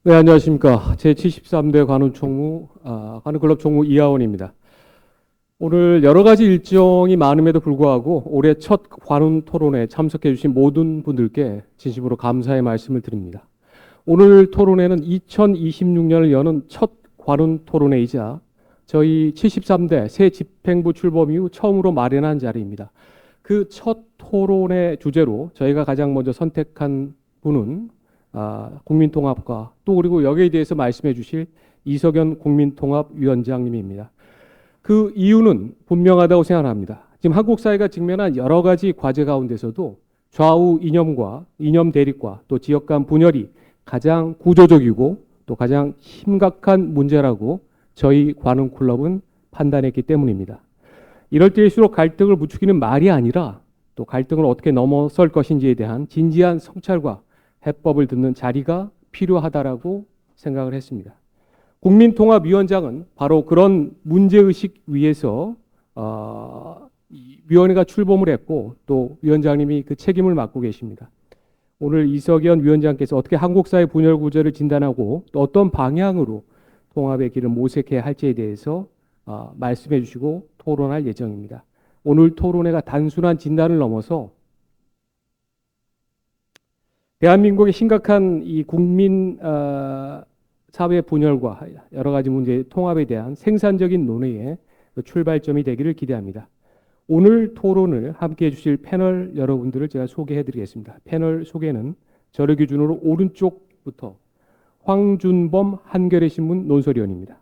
네, 안녕하십니까. 제73대 관훈총무, 관훈클럽 총무 이하원입니다. 오늘 여러 가지 일정이 많음에도 불구하고 올해 첫 관훈 토론에 참석해 주신 모든 분들께 진심으로 감사의 말씀을 드립니다. 오늘 토론회는 2026년을 여는 첫 관훈 토론회이자 저희 73대 새 집행부 출범 이후 처음으로 마련한 자리입니다. 그 첫 토론회 주제로 저희가 가장 먼저 선택한 분은 국민통합과 또 그리고 여기에 대해서 말씀해 주실 이석연 국민통합위원장님입니다. 그 이유는 분명하다고 생각합니다. 지금 한국 사회가 직면한 여러 가지 과제 가운데서도 좌우 이념과 이념 대립과 또 지역 간 분열이 가장 구조적이고 또 가장 심각한 문제라고 저희 관훈클럽은 판단했기 때문입니다. 이럴 때일수록 갈등을 부추기는 말이 아니라 또 갈등을 어떻게 넘어설 것인지에 대한 진지한 성찰과 해법을 듣는 자리가 필요하다라고 생각을 했습니다. 국민통합위원장은 바로 그런 문제의식 위에서 위원회가 출범을 했고 또 위원장님이 그 책임을 맡고 계십니다. 오늘 이석연 위원장께서 어떻게 한국 사회 분열 구조를 진단하고 또 어떤 방향으로 통합의 길을 모색해야 할지에 대해서 말씀해 주시고 토론할 예정입니다. 오늘 토론회가 단순한 진단을 넘어서 대한민국의 심각한 이 국민 사회 분열과 여러 가지 문제의 통합에 대한 생산적인 논의의 출발점이 되기를 기대합니다. 오늘 토론을 함께해 주실 패널 여러분들을 제가 소개해 드리겠습니다. 패널 소개는 저를 기준으로 오른쪽부터 황준범 한겨레 신문 논설위원입니다.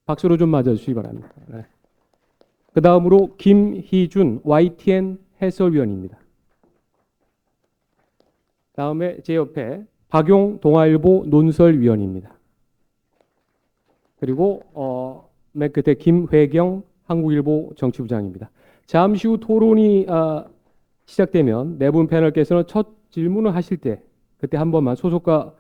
박수로 좀 맞아주시기 바랍니다. 네. 그 다음으로 김희준 YTN 해설위원입니다. 다음에 제 옆에 박용 동아일보 논설위원입니다. 그리고 맨 끝에 김회경 한국일보 정치부장입니다. 잠시 후 토론이 시작되면 네 분 패널께서는 첫 질문을 하실 때 그때 한 번만 소속과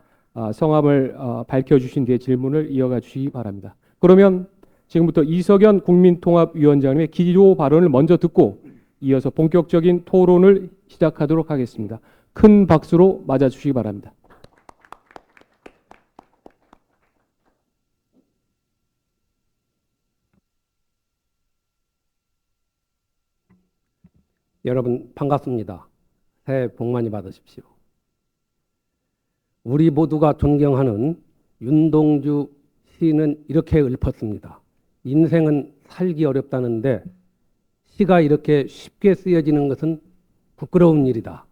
성함을 밝혀주신 뒤에 질문을 이어가 주시기 바랍니다. 그러면 지금부터 이석연 국민통합위원장님의 기조 발언을 먼저 듣고 이어서 본격적인 토론을 시작하도록 하겠습니다. 큰 박수로 맞아주시기 바랍니다. 여러분 반갑습니다. 새해 복 많이 받으십시오. 우리 모두가 존경하는 윤동주 시인은 이렇게 읊었습니다. 인생은 살기 어렵다는데 시가 이렇게 쉽게 쓰여지는 것은 부끄러운 일이다.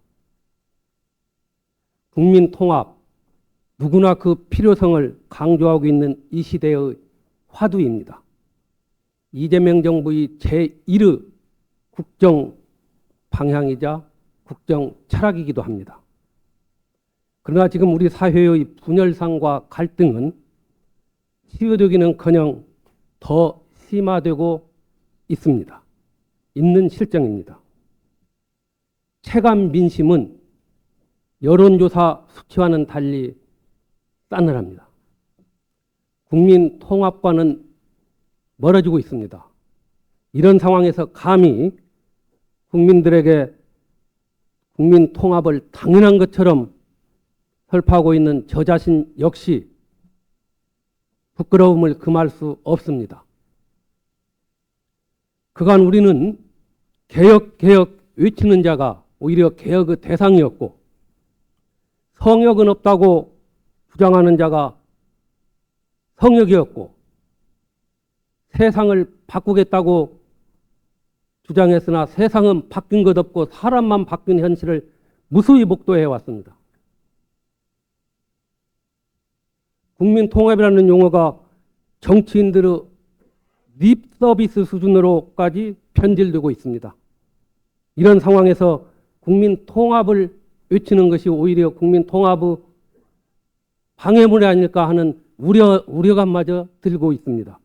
국민 통합, 누구나 그 필요성을 강조하고 있는 이 시대의 화두입니다. 이재명 정부의 제1의 국정 방향이자 국정 철학이기도 합니다. 그러나 지금 우리 사회의 분열상과 갈등은 치유되기는커녕 더 심화되고 있습니다. 있는 실정입니다. 체감 민심은 여론조사 수치와는 달리 싸늘합니다. 국민 통합과는 멀어지고 있습니다. 이런 상황에서 감히 국민들에게 국민 통합을 당연한 것처럼 설파하고 있는 저 자신 역시 부끄러움을 금할 수 없습니다. 그간 우리는 개혁 외치는 자가 오히려 개혁의 대상이었고 성역은 없다고 주장하는 자가 성역이었고 세상을 바꾸겠다고 주장했으나 세상은 바뀐 것 없고 사람만 바뀐 현실을 무수히 목도해 왔습니다. 국민통합이라는 용어가 정치인들의 립 서비스 수준으로까지 변질되고 있습니다. 이런 상황에서 국민통합을 외치는 것이 오히려 국민통합의 방해물이 아닐까 하는 우려감마저 들고 있습니다.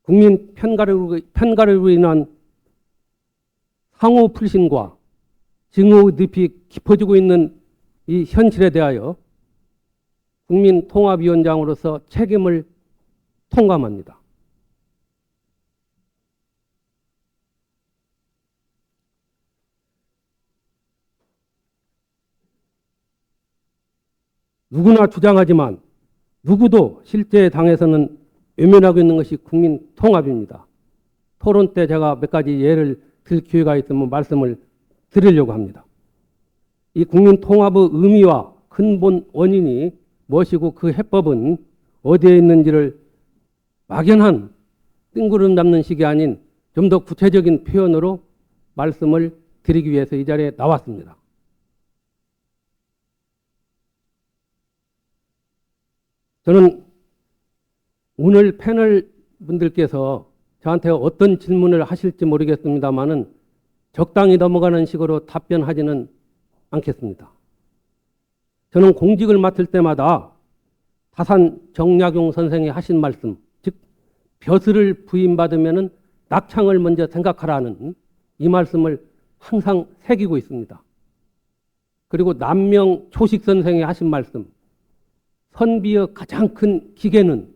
국민 편가르로 인한 상호 불신과 증오의 늪이 깊어지고 있는 이 현실에 대하여 국민통합위원장으로서 책임을 통감합니다. 누구나 주장하지만 누구도 실제 당에서는 외면하고 있는 것이 국민 통합입니다. 토론 때 제가 몇 가지 예를 들 기회가 있으면 말씀을 드리려고 합니다. 이 국민 통합의 의미와 근본 원인이 무엇이고 그 해법은 어디에 있는지를 막연한 뜬구름 잡는 식이 아닌 좀 더 구체적인 표현으로 말씀을 드리기 위해서 이 자리에 나왔습니다. 저는 오늘 패널 분들께서 저한테 어떤 질문을 하실지 모르겠습니다만은 적당히 넘어가는 식으로 답변하지는 않겠습니다. 저는 공직을 맡을 때마다 다산 정약용 선생이 하신 말씀, 즉 벼슬을 부임받으면은 낙창을 먼저 생각하라는 이 말씀을 항상 새기고 있습니다. 그리고 남명 초식 선생이 하신 말씀, 선비의 가장 큰 기계는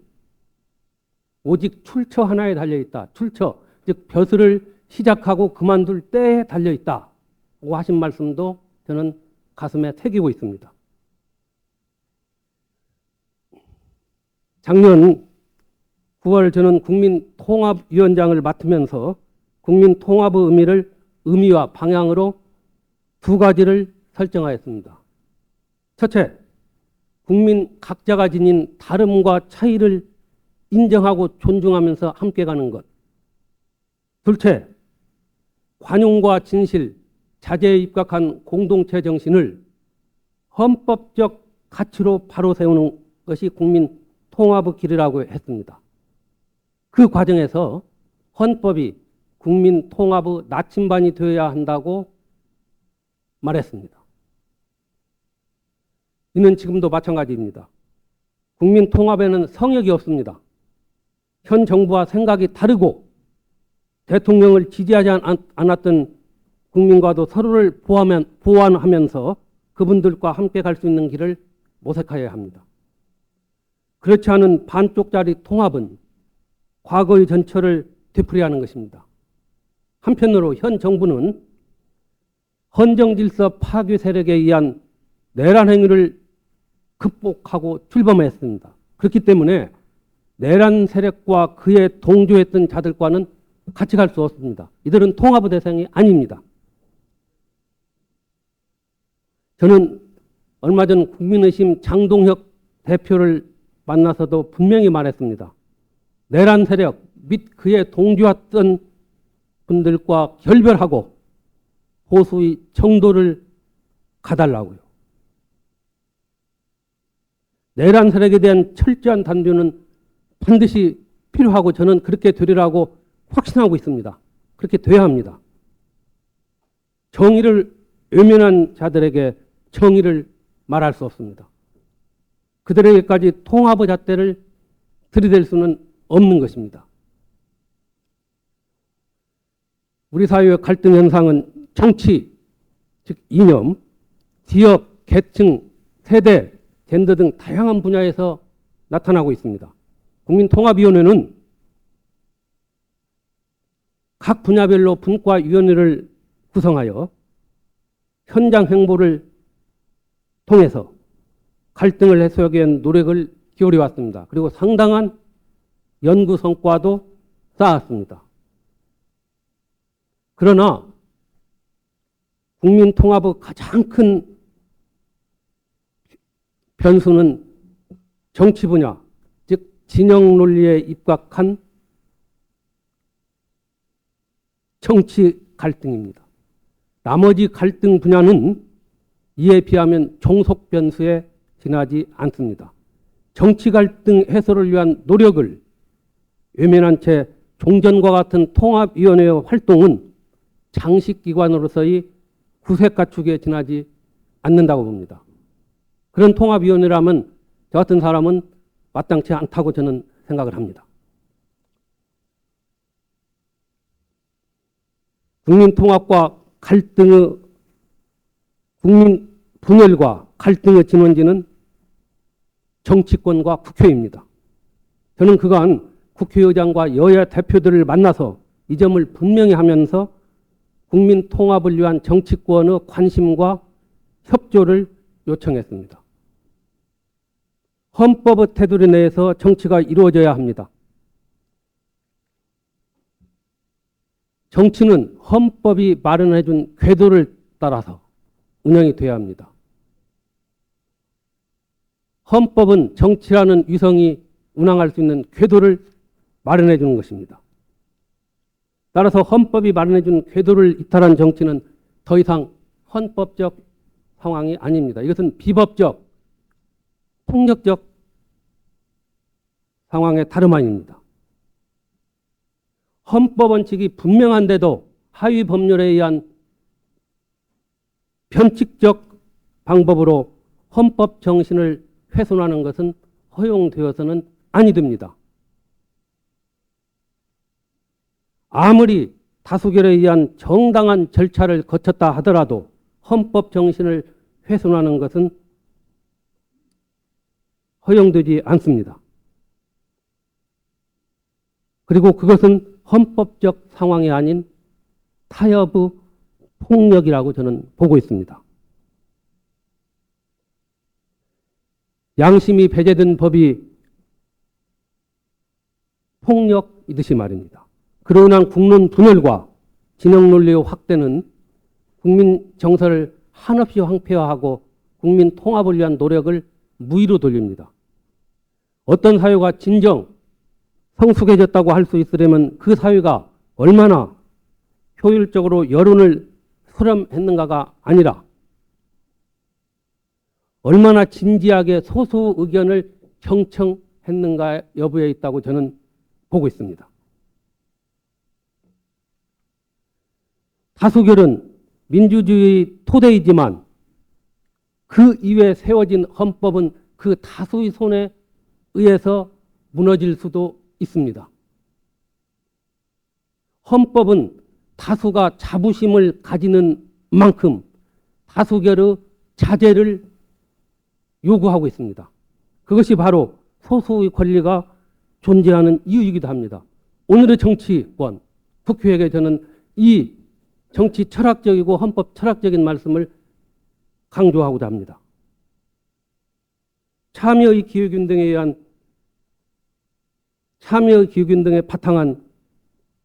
오직 출처 하나에 달려있다. 출처, 즉 벼슬을 시작하고 그만둘 때에 달려있다. 고 하신 말씀도 저는 가슴에 새기고 있습니다. 작년 9월 저는 국민통합위원장을 맡으면서 국민통합의 의미와 방향으로 두 가지를 설정하였습니다. 첫째, 국민 각자가 지닌 다름과 차이를 인정하고 존중하면서 함께 가는 것. 둘째, 관용과 진실, 자제에 입각한 공동체 정신을 헌법적 가치로 바로 세우는 것이 국민 통합의 길이라고 했습니다. 그 과정에서 헌법이 국민 통합의 나침반이 되어야 한다고 말했습니다. 이는 지금도 마찬가지입니다. 국민 통합에는 성역이 없습니다. 현 정부와 생각이 다르고 대통령을 지지하지 않았던 국민과도 서로를 보완하면서 그분들과 함께 갈 수 있는 길을 모색해야 합니다. 그렇지 않은 반쪽짜리 통합은 과거의 전철을 되풀이하는 것입니다. 한편으로 현 정부는 헌정질서 파괴 세력에 의한 내란 행위를 극복하고 출범했습니다. 그렇기 때문에 내란 세력과 그에 동조했던 자들과는 같이 갈 수 없습니다. 이들은 통합의 대상이 아닙니다. 저는 얼마 전 국민의힘 장동혁 대표를 만나서도 분명히 말했습니다. 내란 세력 및 그에 동조했던 분들과 결별하고 보수의 정도를 가달라고요. 내란 세력에 대한 철저한 단죄는 반드시 필요하고 저는 그렇게 되리라고 확신하고 있습니다. 그렇게 돼야 합니다. 정의를 외면한 자들에게 정의를 말할 수 없습니다. 그들에게까지 통합의 잣대를 들이댈 수는 없는 것입니다. 우리 사회의 갈등 현상은 정치, 즉 이념, 지역, 계층, 세대, 젠더 등 다양한 분야에서 나타나고 있습니다. 국민통합위원회는 각 분야별로 분과위원회를 구성하여 현장 행보를 통해서 갈등을 해소하기 위한 노력을 기울여 왔습니다. 그리고 상당한 연구 성과도 쌓았습니다. 그러나 국민 통합의 가장 큰 변수는 정치 분야, 즉 진영 논리에 입각한 정치 갈등입니다. 나머지 갈등 분야는 이에 비하면 종속 변수에 지나지 않습니다. 정치 갈등 해소를 위한 노력을 외면한 채 종전과 같은 통합위원회의 활동은 장식기관으로서의 구색 갖추기에 지나지 않는다고 봅니다. 그런 통합위원회라면 저 같은 사람은 마땅치 않다고 저는 생각을 합니다. 국민 통합과 갈등의 국민 분열과 갈등의 진원지는 정치권과 국회입니다. 저는 그간 국회의장과 여야 대표들을 만나서 이 점을 분명히 하면서 국민 통합을 위한 정치권의 관심과 협조를 요청했습니다. 헌법의 테두리 내에서 정치가 이루어져야 합니다. 정치는 헌법이 마련해준 궤도를 따라서 운영이 돼야 합니다. 헌법은 정치라는 위성이 운항할 수 있는 궤도를 마련해 주는 것입니다. 따라서 헌법이 마련해 준 궤도를 이탈한 정치는 더 이상 헌법적 상황이 아닙니다. 이것은 비법적, 폭력적 상황의 다름 아닙니다. 헌법 원칙이 분명한데도 하위 법률에 의한 변칙적 방법으로 헌법 정신을 훼손하는 것은 허용되어서는 아니 됩니다. 아무리 다수결에 의한 정당한 절차를 거쳤다 하더라도 헌법 정신을 훼손하는 것은 허용되지 않습니다. 그리고 그것은 헌법적 상황이 아닌 타협의 폭력이라고 저는 보고 있습니다. 양심이 배제된 법이 폭력이듯이 말입니다. 그로 인한 국론 분열과 진영 논리의 확대는 국민 정서를 한없이 황폐화하고 국민 통합을 위한 노력을 무의로 돌립니다. 어떤 사회가 진정 성숙해졌다고 할 수 있으려면 그 사회가 얼마나 효율적으로 여론을 수렴했는가가 아니라 얼마나 진지하게 소수 의견을 경청했는가 여부에 있다고 저는 보고 있습니다. 다수결은 민주주의 토대이지만 그 이외에 세워진 헌법은 그 다수의 손에 의해서 무너질 수도 있습니다. 헌법은 다수가 자부심을 가지는 만큼 다수결의 자제를 요구하고 있습니다. 그것이 바로 소수의 권리가 존재하는 이유이기도 합니다. 오늘의 정치권, 국회에게 저는 이 정치 철학적이고 헌법 철학적인 말씀을 강조하고자 합니다. 참여의 기후균등에 의한 참여의 기후균등에 바탕한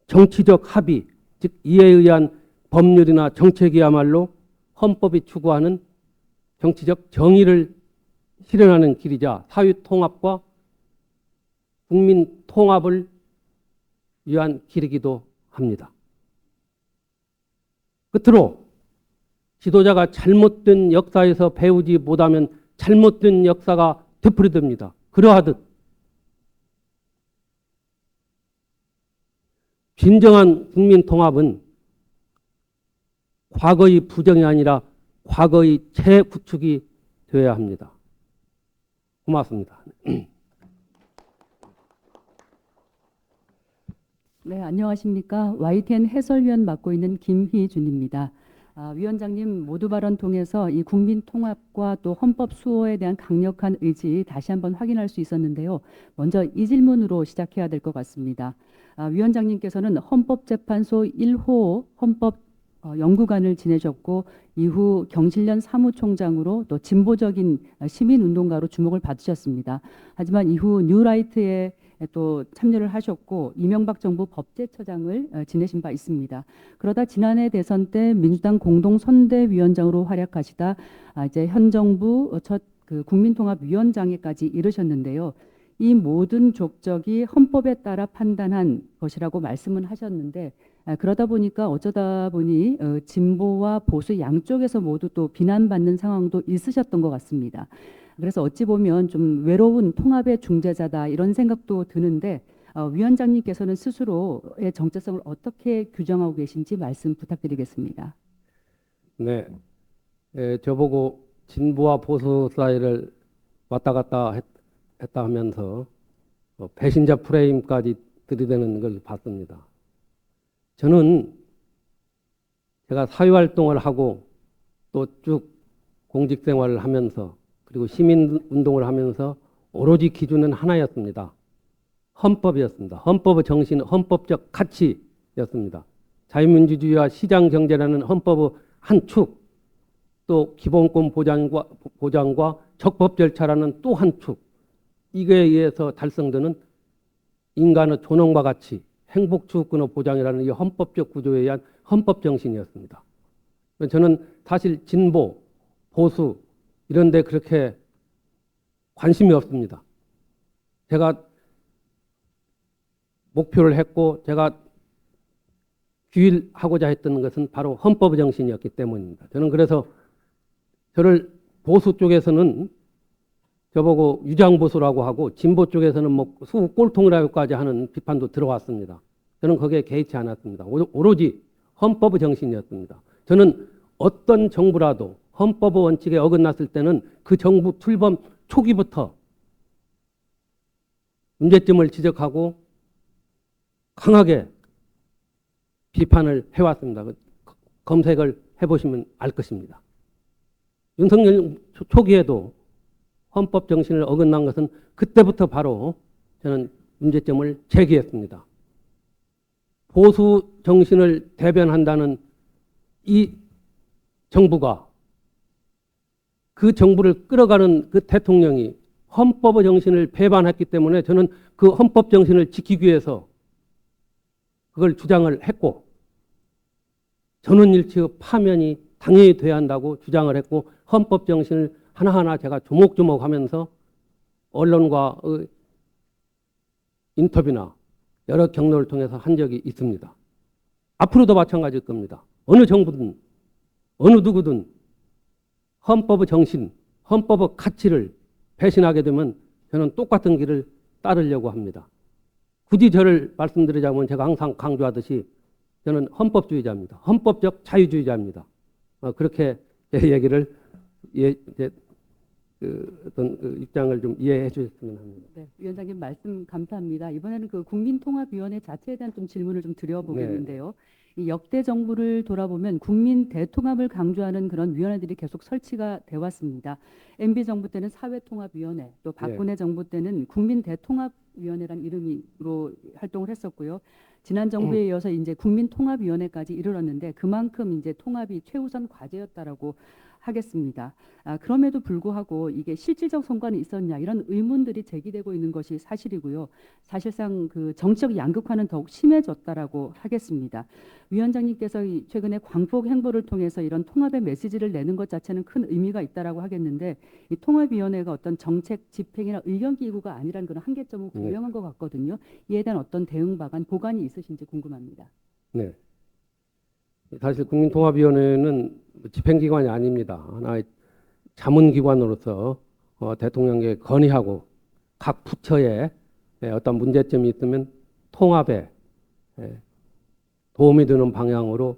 정치적 합의, 즉 이에 의한 법률이나 정책이야말로 헌법이 추구하는 정치적 정의를 실현하는 길이자 사회 통합과 국민 통합을 위한 길이기도 합니다. 끝으로 지도자가 잘못된 역사에서 배우지 못하면 잘못된 역사가 되풀이됩니다. 그러하듯 진정한 국민 통합은 과거의 부정이 아니라 과거의 재구축이 되어야 합니다. 고맙습니다. 네, 안녕하십니까. YTN 해설위원 맡고 있는 김희준입니다. 위원장님 모두 발언 통해서 이 국민 통합과 또 헌법 수호에 대한 강력한 의지 다시 한번 확인할 수 있었는데요. 먼저 이 질문으로 시작해야 될 것 같습니다. 위원장님께서는 헌법재판소 1호 헌법 연구관을 지내셨고 이후 경실련 사무총장으로 또 진보적인 시민운동가로 주목을 받으셨습니다. 하지만 이후 뉴라이트에 또 참여를 하셨고 이명박 정부 법제처장을 지내신 바 있습니다. 그러다 지난해 대선 때 민주당 공동선대위원장으로 활약하시다 이제 현 정부 첫 국민통합위원장에까지 이르셨는데요. 이 모든 족적이 헌법에 따라 판단한 것이라고 말씀은 하셨는데 그러다 보니까 어쩌다 보니 진보와 보수 양쪽에서 모두 또 비난받는 상황도 있으셨던 것 같습니다. 그래서 어찌 보면 좀 외로운 통합의 중재자다 이런 생각도 드는데 위원장님께서는 스스로의 정체성을 어떻게 규정하고 계신지 말씀 부탁드리겠습니다. 네, 저보고 진보와 보수 사이를 왔다 갔다 했다 하면서 배신자 프레임까지 들이대는 걸 봤습니다. 저는 제가 사회활동을 하고 또 쭉 공직생활을 하면서 그리고 시민운동을 하면서 오로지 기준은 하나였습니다. 헌법이었습니다. 헌법의 정신, 헌법적 가치였습니다. 자유민주주의와 시장경제라는 헌법의 한 축, 또 기본권 보장과 적법 절차라는 또 한 축, 이거에 의해서 달성되는 인간의 존엄과 가치, 행복 추구권의 보장이라는 이 헌법적 구조에 의한 헌법 정신이었습니다. 저는 사실 진보, 보수 이런 데 그렇게 관심이 없습니다. 제가 목표를 했고 제가 규율하고자 했던 것은 바로 헌법 정신이었기 때문입니다. 저는 그래서 저를 보수 쪽에서는 저보고 유장보수라고 하고 진보 쪽에서는 뭐 수 꼴통이라고까지 하는 비판도 들어왔습니다. 저는 거기에 개의치 않았습니다. 오로지 헌법 정신이었습니다. 저는 어떤 정부라도 헌법 원칙에 어긋났을 때는 그 정부 출범 초기부터 문제점을 지적하고 강하게 비판을 해왔습니다. 검색을 해보시면 알 것입니다. 윤석열 초기에도 헌법 정신을 어긋난 것은 그때부터 바로 저는 문제점을 제기했습니다. 보수 정신을 대변한다는 이 정부가 그 정부를 끌어가는 그 대통령이 헌법 정신을 배반했기 때문에 저는 그 헌법 정신을 지키기 위해서 그걸 주장을 했고 전원일치의 파면이 당연히 돼야 한다고 주장을 했고 헌법 정신을 하나하나 제가 조목조목 하면서 언론과 인터뷰나 여러 경로를 통해서 한 적이 있습니다. 앞으로도 마찬가지일 겁니다. 어느 정부든 어느 누구든 헌법의 정신, 헌법의 가치를 배신하게 되면 저는 똑같은 길을 따르려고 합니다. 굳이 저를 말씀드리자면 제가 항상 강조하듯이 저는 헌법주의자입니다. 헌법적 자유주의자입니다. 그렇게 제 얘기를 어떤 입장을 좀 이해해 주셨으면 합니다. 네, 위원장님 말씀 감사합니다. 이번에는 그 국민통합위원회 자체에 대한 좀 질문을 좀 드려보겠는데요. 이 역대 정부를 돌아보면 국민 대통합을 강조하는 그런 위원회들이 계속 설치가 돼 왔습니다. MB 정부 때는 사회통합위원회, 또 박근혜 정부 때는 국민대통합위원회란 이름으로 활동을 했었고요. 지난 정부에 이어서 이제 국민통합위원회까지 이르렀는데 그만큼 이제 통합이 최우선 과제였다라고 하겠습니다. 그럼에도 불구하고 이게 실질적 성과는 있었냐 이런 의문들이 제기되고 있는 것이 사실이고요. 사실상 그 정치적 양극화는 더욱 심해졌다라고 하겠습니다. 위원장님께서 최근에 광폭 행보를 통해서 이런 통합의 메시지를 내는 것 자체는 큰 의미가 있다라고 하겠는데 이 통합위원회가 어떤 정책 집행이나 의견 기구가 아니라는 그런 한계점은 분명한 것 같거든요. 이에 대한 어떤 대응 방안, 보관이 있으신지 궁금합니다. 네. 사실 국민통합위원회는 집행기관이 아닙니다. 하나의 자문기관으로서 대통령에게 건의하고 각 부처에 어떤 문제점이 있으면 통합에 도움이 되는 방향으로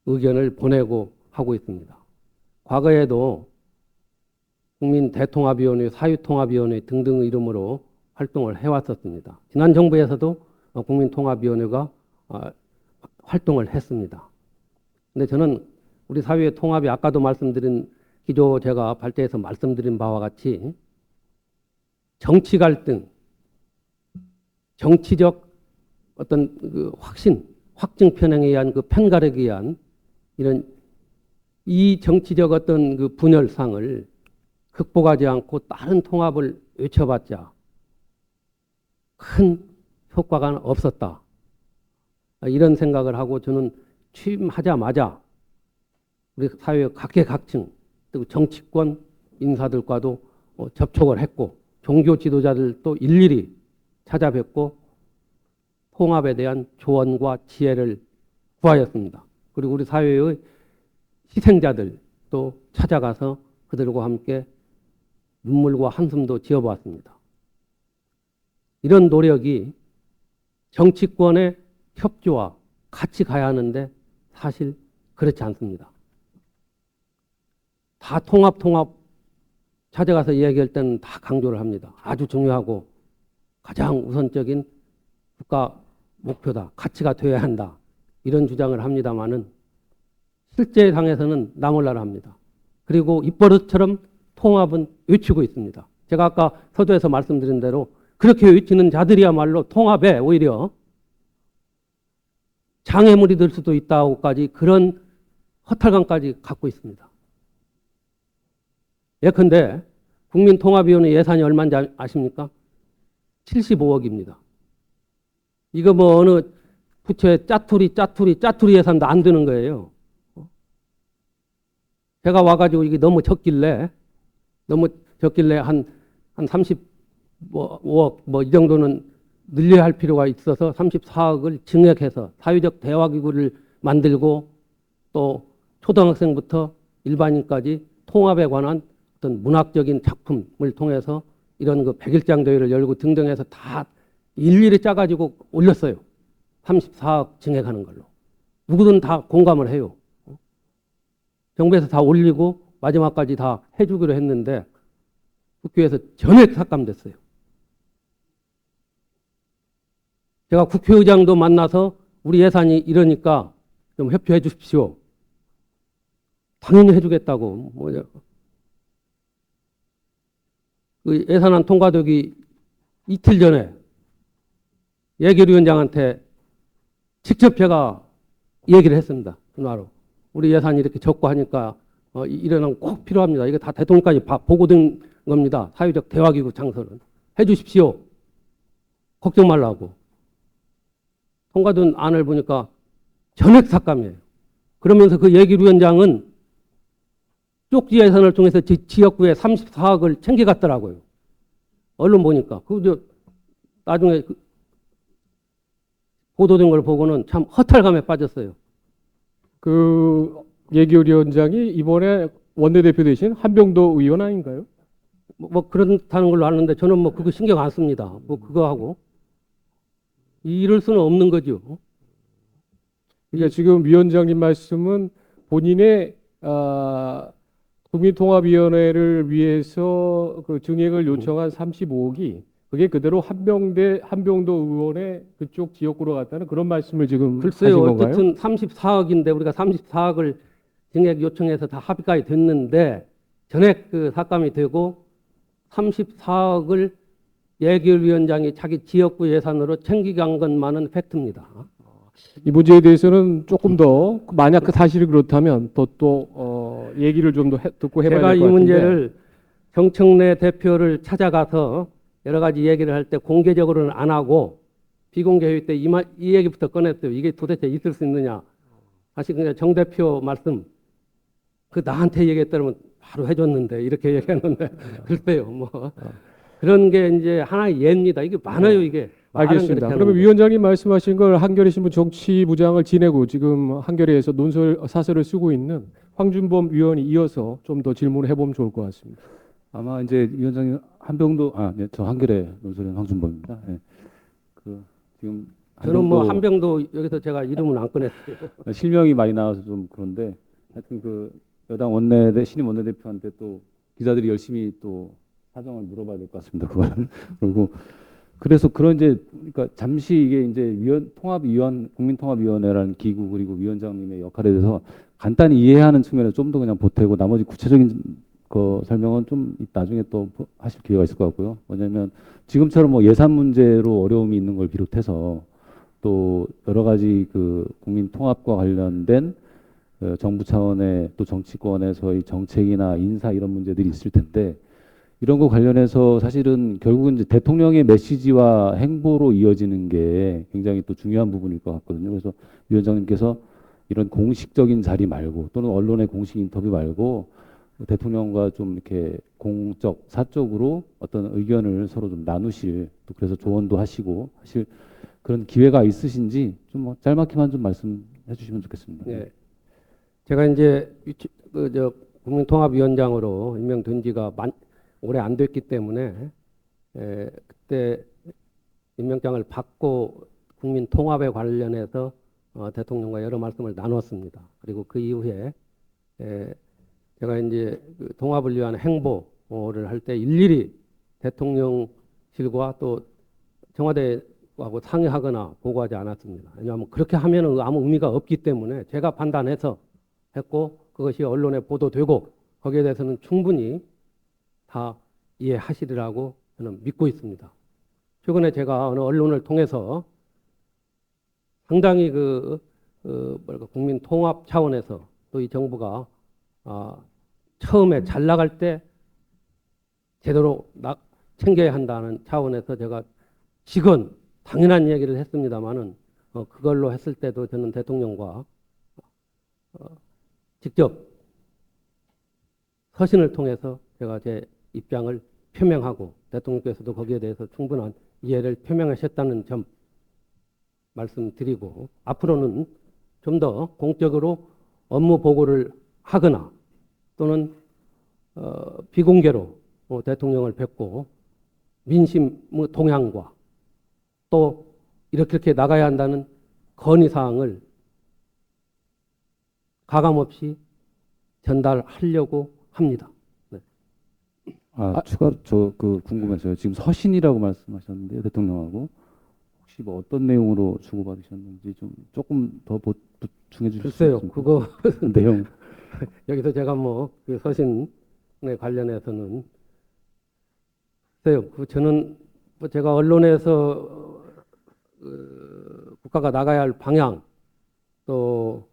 의견을 보내고 하고 있습니다. 과거에도 국민대통합위원회, 사유통합위원회 등등 이름으로 활동을 해왔었습니다. 지난 정부에서도 국민통합위원회가 활동을 했습니다. 근데 저는 우리 사회의 통합이 아까도 말씀드린 기조 제가 발제해서 말씀드린 바와 같이 정치 갈등, 정치적 어떤 그 확증 편향에 의한 그 편가르기에 의한 이런 이 정치적 어떤 그 분열상을 극복하지 않고 다른 통합을 외쳐봤자 큰 효과가 없었다. 이런 생각을 하고 저는 취임하자마자 우리 사회의 각계각층 그리고 정치권 인사들과도 접촉을 했고 종교 지도자들도 일일이 찾아뵙고 통합에 대한 조언과 지혜를 구하였습니다. 그리고 우리 사회의 희생자들도 찾아가서 그들과 함께 눈물과 한숨도 지어보았습니다. 이런 노력이 정치권의 협조와 같이 가야 하는데 사실 그렇지 않습니다. 다 통합 찾아가서 이야기할 때는 다 강조를 합니다. 아주 중요하고 가장 우선적인 국가 목표다. 가치가 되어야 한다. 이런 주장을 합니다마는 실제 당에서는 나몰라라 합니다. 그리고 입버릇처럼 통합은 외치고 있습니다. 제가 아까 서두에서 말씀드린 대로 그렇게 외치는 자들이야말로 통합에 오히려 장애물이 될 수도 있다고까지 그런 허탈감까지 갖고 있습니다. 예컨대 국민통합위원회 예산이 얼마인지 아십니까? 75억입니다. 이거 뭐 어느 부처의 짜투리 예산도 안 되는 거예요. 제가 와가지고 이게 너무 적길래 한 35억 뭐 이 정도는 늘려야 할 필요가 있어서 34억을 증액해서 사회적 대화기구를 만들고 또 초등학생부터 일반인까지 통합에 관한 어떤 문학적인 작품을 통해서 이런 그 100일장 대회를 열고 등등 해서 다 일일이 짜가지고 올렸어요. 34억 증액하는 걸로. 누구든 다 공감을 해요. 정부에서 다 올리고 마지막까지 다 해주기로 했는데 국회에서 전액 삭감됐어요. 제가 국회의장도 만나서 우리 예산이 이러니까 좀 협조해 주십시오. 당연히 해주겠다고. 그 예산안 통과되기 이틀 전에 예결위원장한테 직접 제가 얘기를 했습니다. 전화로. 우리 예산이 이렇게 적고 하니까 이런 꼭 필요합니다. 이거 다 대통령까지 보고된 겁니다. 사회적 대화기구 창설은. 해 주십시오. 걱정 말라고. 통과된 안을 보니까 전액 삭감이에요. 그러면서 그 예결위원장은 쪽지 예산을 통해서 지역구에 34억을 챙겨갔더라고요. 언론 보니까. 나중에 보도된 걸 보고는 참 허탈감에 빠졌어요. 그 예결위원장이 이번에 원내대표 대신 한병도 의원 아닌가요? 뭐 그렇다는 걸로 아는데 저는 뭐 그거 신경 안 씁니다. 뭐 그거 하고. 이럴 수는 없는 거죠. 그러니까 지금 위원장님 말씀은 본인의 국민통합위원회를 위해서 그 증액을 요청한 35억이 그게 그대로 한병도 의원의 그쪽 지역구로 갔다는 그런 말씀을 지금 글쎄요. 하신 건가요? 어쨌든 34억인데 우리가 34억을 증액 요청해서 다 합의까지 됐는데 전액 그 삭감이 되고 34억을 예결위원장이 자기 지역구 예산으로 챙기간 것만은 팩트입니다. 이 문제에 대해서는 조금 더 만약 그 사실이 그렇다면 또 얘기를 좀 더 듣고 해봐야 제가 될 이 것 같은데. 문제를 정청래 대표를 찾아가서 여러 가지 얘기를 할 때 공개적으로는 안 하고 비공개 회의 때 이 얘기부터 꺼냈어요. 이게 도대체 있을 수 있느냐. 사실 그냥 정 대표 말씀 그 나한테 얘기했다면 바로 해줬는데 이렇게 얘기했는데 글쎄요. 뭐 그런 게 이제 하나의 예입니다. 이게 많아요. 이게. 알겠습니다. 그러면 위원장님 말씀하신 걸 한겨레 신문 정치부장을 지내고 지금 한겨레에서 사설을 쓰고 있는 황준범 위원이 이어서 좀 더 질문을 해보면 좋을 것 같습니다. 아마 이제 위원장님 한병도 네, 저 한겨레 논설위원 황준범입니다. 네. 지금 저는 뭐 한병도 여기서 제가 이름은 안 꺼냈어요. 실명이 많이 나와서 좀 그런데 하여튼 그 여당 신임 원내대표한테 또 기자들이 열심히 또 사정을 물어봐야 될 것 같습니다. 그거는 그리고 그래서 그런 이제 그러니까 잠시 이게 이제 국민통합위원회라는 기구 그리고 위원장님의 역할에 대해서 간단히 이해하는 측면에서 좀 더 그냥 보태고 나머지 구체적인 거 설명은 좀 나중에 또 하실 기회가 있을 것 같고요. 뭐냐면 지금처럼 뭐 예산 문제로 어려움이 있는 걸 비롯해서 또 여러 가지 그 국민 통합과 관련된 정부 차원의 또 정치권에서의 정책이나 인사 이런 문제들이 있을 텐데 이런 거 관련해서 사실은 결국은 이제 대통령의 메시지와 행보로 이어지는 게 굉장히 또 중요한 부분일 것 같거든요. 그래서 위원장님께서 이런 공식적인 자리 말고 또는 언론의 공식 인터뷰 말고 대통령과 좀 이렇게 공적, 사적으로 어떤 의견을 서로 좀 나누실 또 그래서 조언도 하시고 사실 그런 기회가 있으신지 좀 짤막히만 좀 말씀해 주시면 좋겠습니다. 네. 제가 이제 국민통합위원장으로 임명된 지가 오래 안 됐기 때문에 그때 임명장을 받고 국민 통합에 관련해서 대통령과 여러 말씀을 나눴습니다. 그리고 그 이후에 제가 이제 그 통합을 위한 행보를 할 때 일일이 대통령실과 또 청와대하고 상의하거나 보고하지 않았습니다. 왜냐하면 그렇게 하면은 아무 의미가 없기 때문에 제가 판단해서 했고 그것이 언론에 보도되고 거기에 대해서는 충분히 다 이해하시리라고 저는 믿고 있습니다. 최근에 제가 어느 언론을 통해서 상당히 국민 통합 차원에서 또 이 정부가 처음에 잘 나갈 때 제대로 챙겨야 한다는 차원에서 제가 직원 당연한 얘기를 했습니다마는 그걸로 했을 때도 저는 대통령과 직접 서신을 통해서 제가 제 입장을 표명하고 대통령께서도 거기에 대해서 충분한 이해를 표명하셨다는 점 말씀드리고 앞으로는 좀 더 공적으로 업무 보고를 하거나 또는 비공개로 대통령을 뵙고 민심 동향과 또 이렇게 나가야 한다는 건의사항을 가감없이 전달하려고 합니다. 네. 추가로 궁금해서요. 지금 서신이라고 말씀하셨는데요, 대통령하고 혹시 뭐 어떤 내용으로 주고받으셨는지 좀 조금 더 보충해 주실 수 글쎄요, 있습니까? 그거 내용. 여기서 제가 그 서신에 관련해서는 글쎄요, 저는 제가 언론에서 국가가 나가야 할 방향 또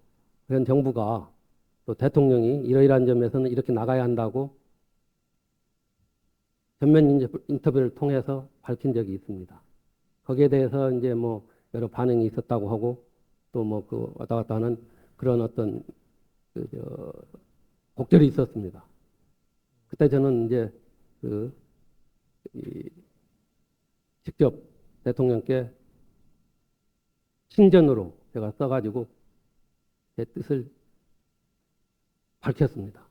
현 정부가 또 대통령이 이러이러한 점에서는 이렇게 나가야 한다고 전면 인터뷰를 통해서 밝힌 적이 있습니다. 거기에 대해서 이제 여러 반응이 있었다고 하고 또 그 왔다 갔다 하는 그런 어떤 곡절이 있었습니다. 그때 저는 이제 직접 대통령께 친전으로 제가 써가지고 제 뜻을 밝혔습니다.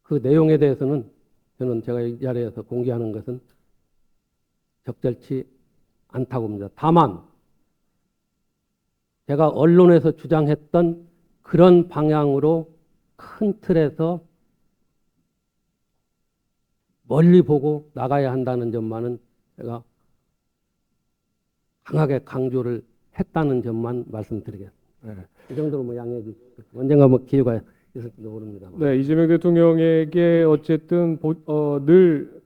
그 내용에 대해서는 저는 제가 이 자리에서 공개하는 것은 적절치 않다고 봅니다. 다만 제가 언론에서 주장했던 그런 방향으로 큰 틀에서 멀리 보고 나가야 한다는 점만은 제가 강하게 강조를 했다는 점만 말씀드리겠습니다. 네. 이 정도로 양해해 주십시오. 언젠가 기회가 있을지도 모릅니다. 네, 이재명 대통령에게 어쨌든 늘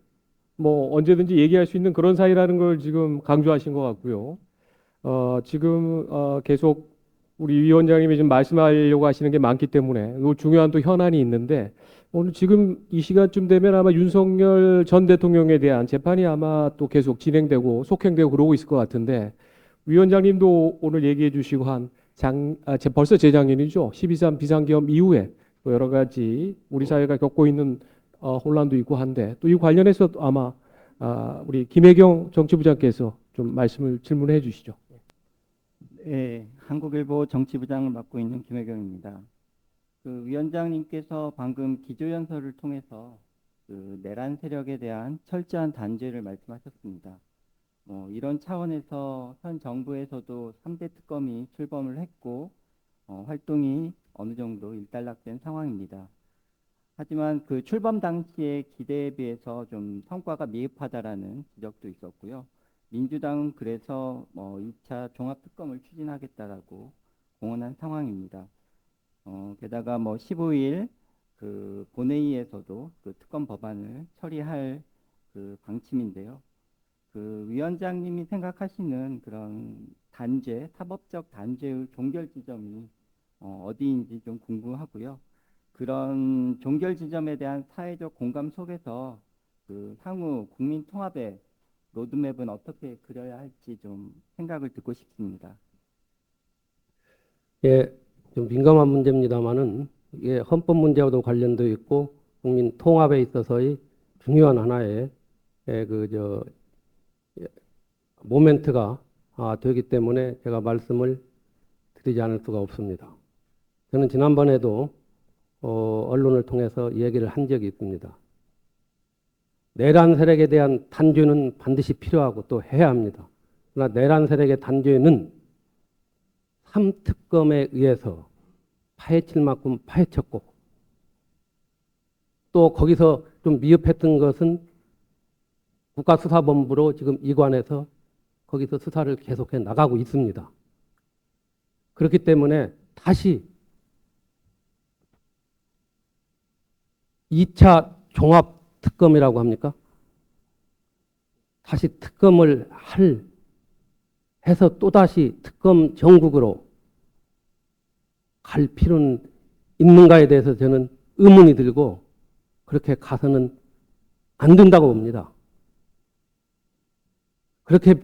언제든지 얘기할 수 있는 그런 사이라는 걸 지금 강조하신 것 같고요. 지금 계속 우리 위원장님이 지금 말씀하려고 하시는 게 많기 때문에 중요한 또 현안이 있는데 오늘 지금 이 시간쯤 되면 아마 윤석열 전 대통령에 대한 재판이 아마 또 계속 진행되고 속행되고 그러고 있을 것 같은데 위원장님도 오늘 얘기해 주시고 벌써 재작년이죠. 12.3 비상계엄 이후에 또 여러 가지 우리 사회가 겪고 있는 혼란도 있고 한데 또 이 관련해서 아마 우리 김혜경 정치부장께서 좀 질문해 주시죠. 네, 한국일보 정치부장을 맡고 있는 김혜경입니다. 위원장님께서 방금 기조연설을 통해서 내란 세력에 대한 철저한 단죄를 말씀하셨습니다. 이런 차원에서 현 정부에서도 3대 특검이 출범을 했고 활동이 어느 정도 일단락된 상황입니다. 하지만 그 출범 당시의 기대에 비해서 좀 성과가 미흡하다라는 지적도 있었고요. 민주당은 그래서 2차 종합특검을 추진하겠다라고 공언한 상황입니다. 게다가 15일 그 본회의에서도 그 특검 법안을 처리할 그 방침인데요. 그 위원장님이 생각하시는 그런 단죄, 사법적 단죄의 종결 지점이 어디인지 좀 궁금하고요. 그런 종결 지점에 대한 사회적 공감 속에서 그 향후 국민 통합의 로드맵은 어떻게 그려야 할지 좀 생각을 듣고 싶습니다. 예, 좀 민감한 문제입니다만은 이게 헌법 문제와도 관련되어 있고 국민 통합에 있어서의 중요한 하나의 모멘트가 되기 때문에 제가 말씀을 드리지 않을 수가 없습니다. 저는 지난번에도 언론을 통해서 얘기를 한 적이 있습니다. 내란 세력에 대한 단죄는 반드시 필요하고 또 해야 합니다. 그러나 내란 세력의 단죄는 3특검에 의해서 파헤칠 만큼 파헤쳤고 또 거기서 좀 미흡했던 것은 국가수사본부로 지금 이관해서 거기서 수사를 계속해 나가고 있습니다. 그렇기 때문에 다시 2차 종합특검이라고 합니까? 다시 특검을 해서 또다시 특검 정국으로 갈 필요는 있는가에 대해서 저는 의문이 들고 그렇게 가서는 안 된다고 봅니다. 그렇게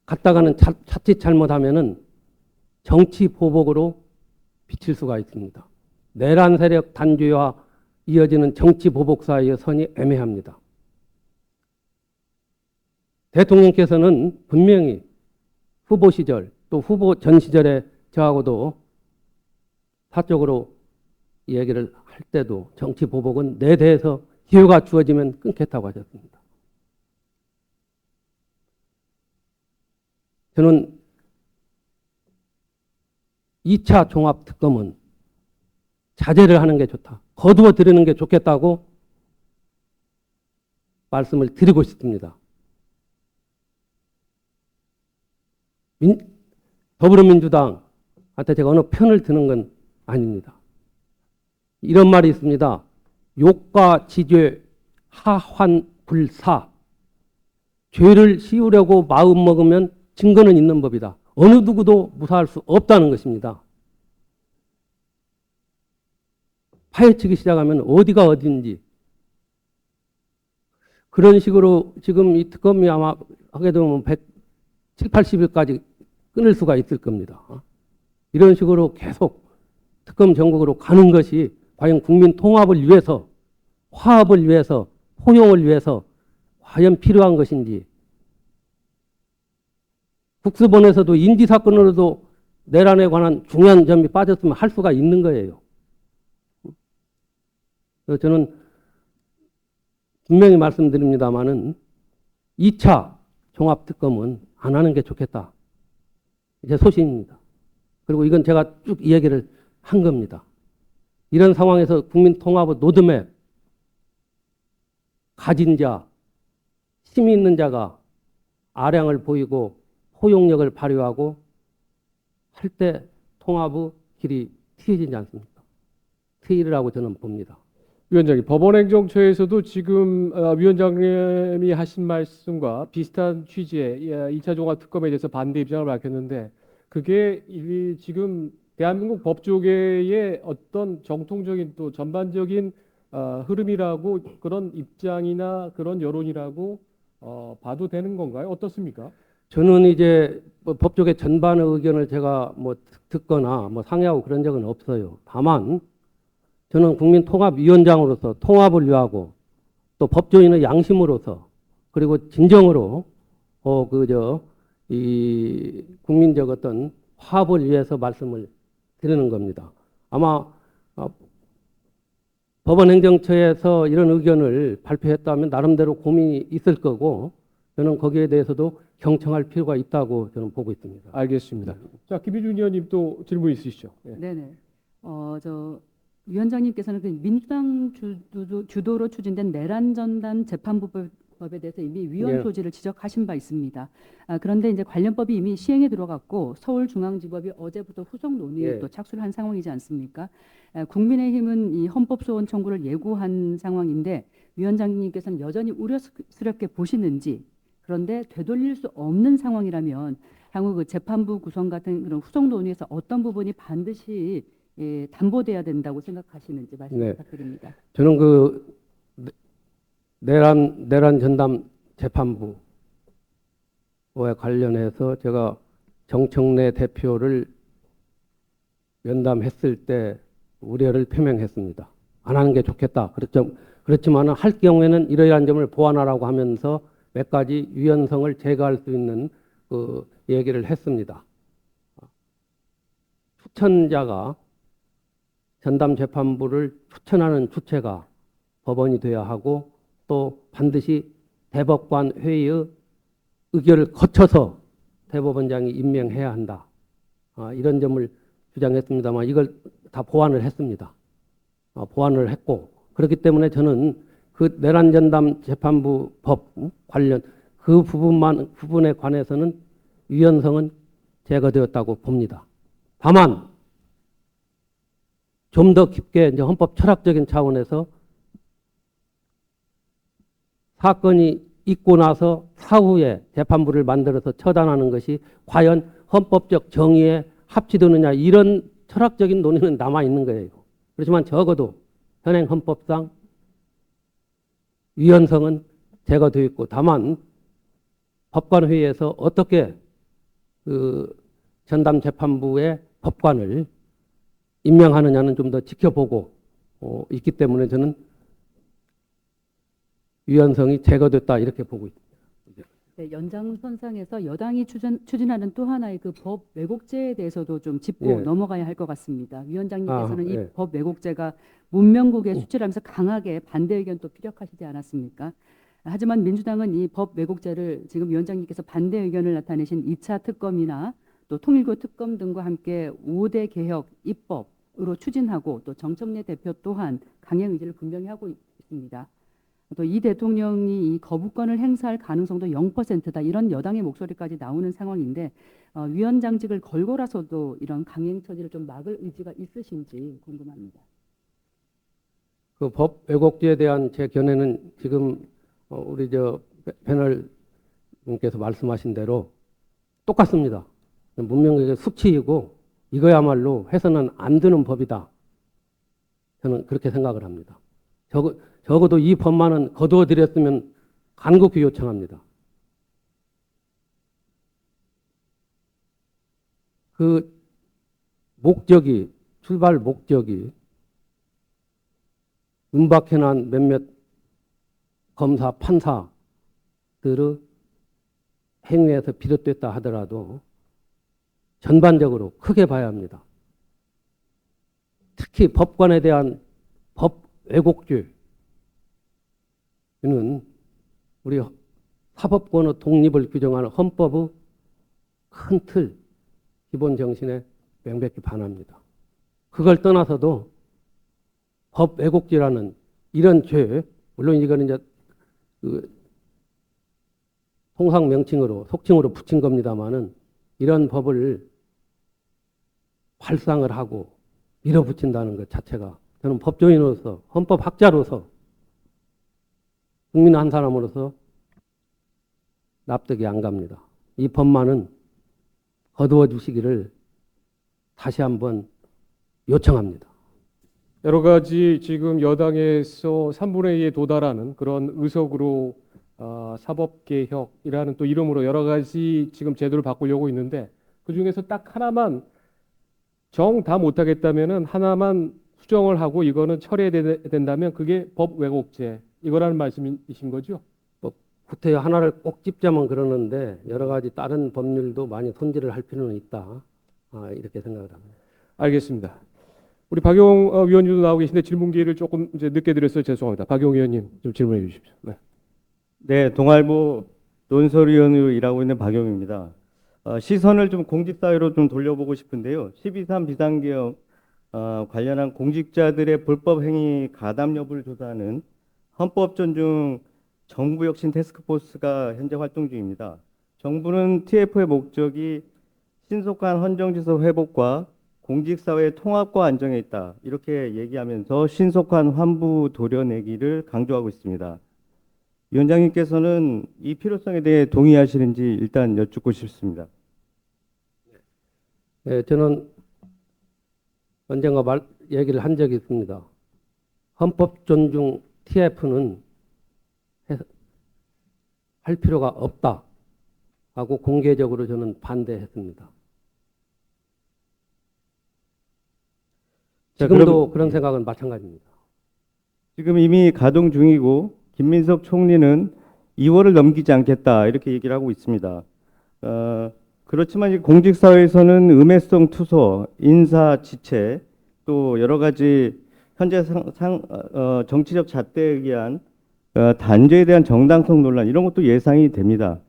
갔다가는 자칫 잘못하면은 정치 보복으로 비칠 수가 있습니다. 내란 세력 단죄와 이어지는 정치 보복 사이의 선이 애매합니다. 대통령께서는 분명히 후보 시절 또 후보 전 시절에 저하고도 사적으로 얘기를 할 때도 정치 보복은 내 대해서 기회가 주어지면 끊겠다고 하셨습니다. 저는 2차 종합특검은 자제를 하는 게 좋다. 거두어 들이는 게 좋겠다고 말씀을 드리고 싶습니다. 더불어민주당한테 제가 어느 편을 드는 건 아닙니다. 이런 말이 있습니다. 욕과 지죄, 하환불사. 죄를 씌우려고 마음먹으면 증거는 있는 법이다. 어느 누구도 무사할 수 없다는 것입니다. 파헤치기 시작하면 어디가 어딘지 그런 식으로 지금 이 특검이 아마 하게 되면 170, 80일까지 끊을 수가 있을 겁니다. 이런 식으로 계속 특검 전국으로 가는 것이 과연 국민 통합을 위해서, 화합을 위해서, 포용을 위해서 과연 필요한 것인지. 국수본에서도 인지사건으로도 내란에 관한 중요한 점이 빠졌으면 할 수가 있는 거예요. 그래서 저는 분명히 말씀드립니다마는 2차 종합특검은 안 하는 게 좋겠다. 제 소신입니다. 그리고 이건 제가 쭉 이 얘기를 한 겁니다. 이런 상황에서 국민 통합의 노드맵 가진 자, 힘이 있는 자가 아량을 보이고 포용력을 발휘하고 할 때 통합의 길이 트여지지 않습니까? 트이라고 저는 봅니다. 위원장님, 법원행정처에서도 지금 위원장님이 하신 말씀과 비슷한 취지의 2차 종합특검에 대해서 반대 입장을 밝혔는데 그게 지금 대한민국 법조계의 어떤 정통적인 또 전반적인 흐름이라고 그런 입장이나 그런 여론이라고 봐도 되는 건가요? 어떻습니까? 저는 이제 뭐 법조계 전반의 의견을 제가 뭐 듣거나 뭐 상의하고 그런 적은 없어요. 다만 저는 국민통합위원장으로서 통합을 위하고 또 법조인의 양심으로서 그리고 진정으로 이 국민적 어떤 화합을 위해서 말씀을 드리는 겁니다. 아마 법원행정처에서 이런 의견을 발표했다면 나름대로 고민이 있을 거고 저는 거기에 대해서도 경청할 필요가 있다고 저는 보고 있습니다. 알겠습니다. 자, 김희준 의원님 또 질문 있으시죠? 네. 네네. 위원장님께서는 그 민주당 주도로 추진된 내란 전담 재판부법에 대해서 이미 위헌 네. 소지를 지적하신 바 있습니다. 그런데 이제 관련법이 이미 시행에 들어갔고 서울중앙지법이 어제부터 후속 논의에 네. 또 착수를 한 상황이지 않습니까? 국민의힘은 이 헌법소원 청구를 예고한 상황인데 위원장님께서는 여전히 우려스럽게 보시는지 그런데 되돌릴 수 없는 상황이라면 향후 그 재판부 구성 같은 그런 후속 논의에서 어떤 부분이 반드시 담보돼야 된다고 생각하시는지 말씀 네. 부탁드립니다. 저는 그 내란 전담 재판부와 관련해서 제가 정청래 대표를 면담했을 때 우려를 표명했습니다. 안 하는 게 좋겠다. 그렇지만 할 경우에는 이러이러한 점을 보완하라고 하면서 몇 가지 유연성을 제거할 수 있는 그 얘기를 했습니다. 추천자가 전담재판부를 추천하는 주체가 법원이 되어야 하고 또 반드시 대법관 회의의 의결을 거쳐서 대법원장이 임명해야 한다. 이런 점을 주장했습니다만 이걸 다 보완을 했습니다. 보완을 했고 그렇기 때문에 저는 그 내란 전담 재판부 법 관련 그 부분에 관해서는 유연성은 제거되었다고 봅니다. 다만 좀 더 깊게 이제 헌법 철학적인 차원에서 사건이 있고 나서 사후에 재판부를 만들어서 처단하는 것이 과연 헌법적 정의에 합치되느냐 이런 철학적인 논의는 남아 있는 거예요. 그렇지만 적어도 현행 헌법상 위헌성은 제거되어 있고 다만 법관회의에서 어떻게 그 전담재판부의 법관을 임명하느냐는 좀 더 지켜보고 있기 때문에 저는 위헌성이 제거됐다 이렇게 보고 있습니다. 네, 연장선상에서 여당이 추진하는 또 하나의 그 법 왜곡죄에 대해서도 좀 짚고 예. 넘어가야 할 것 같습니다. 위원장님께서는 이 예. 법 왜곡죄가 문명국에 수출하면서 강하게 반대 의견 또 피력하시지 않았습니까? 하지만 민주당은 이 법 왜곡죄를 지금 위원장님께서 반대 의견을 나타내신 2차 특검이나 또 통일교 특검 등과 함께 5대 개혁 입법으로 추진하고 또 정청래 대표 또한 강행 의지를 분명히 하고 있습니다. 또 이 대통령이 이 거부권을 행사할 가능성도 0%다 이런 여당의 목소리까지 나오는 상황인데 위원장직을 걸고라서도 이런 강행 처지를 좀 막을 의지가 있으신지 궁금합니다. 그 법 왜곡죄에 대한 제 견해는 지금 우리 저 패널 분께서 말씀하신 대로 똑같습니다. 문명국의 수치이고 이거야말로 해서는 안 되는 법이다. 저는 그렇게 생각을 합니다. 적어도 이 법만은 거두어 드렸으면 간곡히 요청합니다. 그 출발 목적이 은박해난 몇몇 검사, 판사들의 행위에서 비롯됐다 하더라도 전반적으로 크게 봐야 합니다. 특히 법관에 대한 법 왜곡죄는 우리 사법권의 독립을 규정하는 헌법의 큰 틀, 기본 정신에 명백히 반합니다. 그걸 떠나서도 법 왜곡죄라는 이런 죄, 물론 이거는 이제 그 통상 명칭으로 속칭으로 붙인 겁니다만은 이런 법을 발상을 하고 밀어붙인다는 것 자체가 저는 법조인으로서 헌법학자로서 국민 한 사람으로서 납득이 안 갑니다. 이 법만은 거두어 주시기를 다시 한번 요청합니다. 여러 가지 지금 여당에서 3분의 2에 도달하는 그런 의석으로 사법개혁이라는 또 이름으로 여러 가지 지금 제도를 바꾸려고 있는데 그중에서 딱 하나만 정 다 못하겠다면은 하나만 수정을 하고 이거는 철회된다면 그게 법 왜곡죄 이거라는 말씀이신 거죠? 구태 하나를 꼭 찝자면 그러는데 여러 가지 다른 법률도 많이 손질을 할 필요는 있다. 이렇게 생각을 합니다. 알겠습니다. 우리 박용 위원님도 나오고 계신데 질문 기회를 조금 이제 늦게 드려서 죄송합니다. 박용 위원님 좀 질문해 주십시오. 네. 네, 동아일보 논설위원으로 일하고 있는 박용입니다. 시선을 좀 공직사회로 좀 돌려보고 싶은데요. 12.3 비상계엄 관련한 공직자들의 불법 행위 가담 여부를 조사하는 헌법 존중 정부혁신 태스크포스가 현재 활동 중입니다. 정부는 TF의 목적이 신속한 헌정질서 회복과 공직사회 통합과 안정에 있다. 이렇게 얘기하면서 신속한 환부 도려내기를 강조하고 있습니다. 위원장님께서는 이 필요성에 대해 동의하시는지 일단 여쭙고 싶습니다. 네, 저는 언젠가 얘기를 한 적이 있습니다. 헌법 존중 TF는 할 필요가 없다 하고 공개적으로 저는 반대했습니다. 지금도 그런 생각은 마찬가지입니다. 지금 이미 가동 중이고 김민석 총리는 2월을 넘기지 않겠다 이렇게 얘기를 하고 있습니다. 그렇지만 이 공직사회에서는 음해성 투소, 인사 지체 또 여러 가지 현재 정치적 잣대에 의한 단죄에 대한 정당성 논란 이런 것도 예상이 됩니다.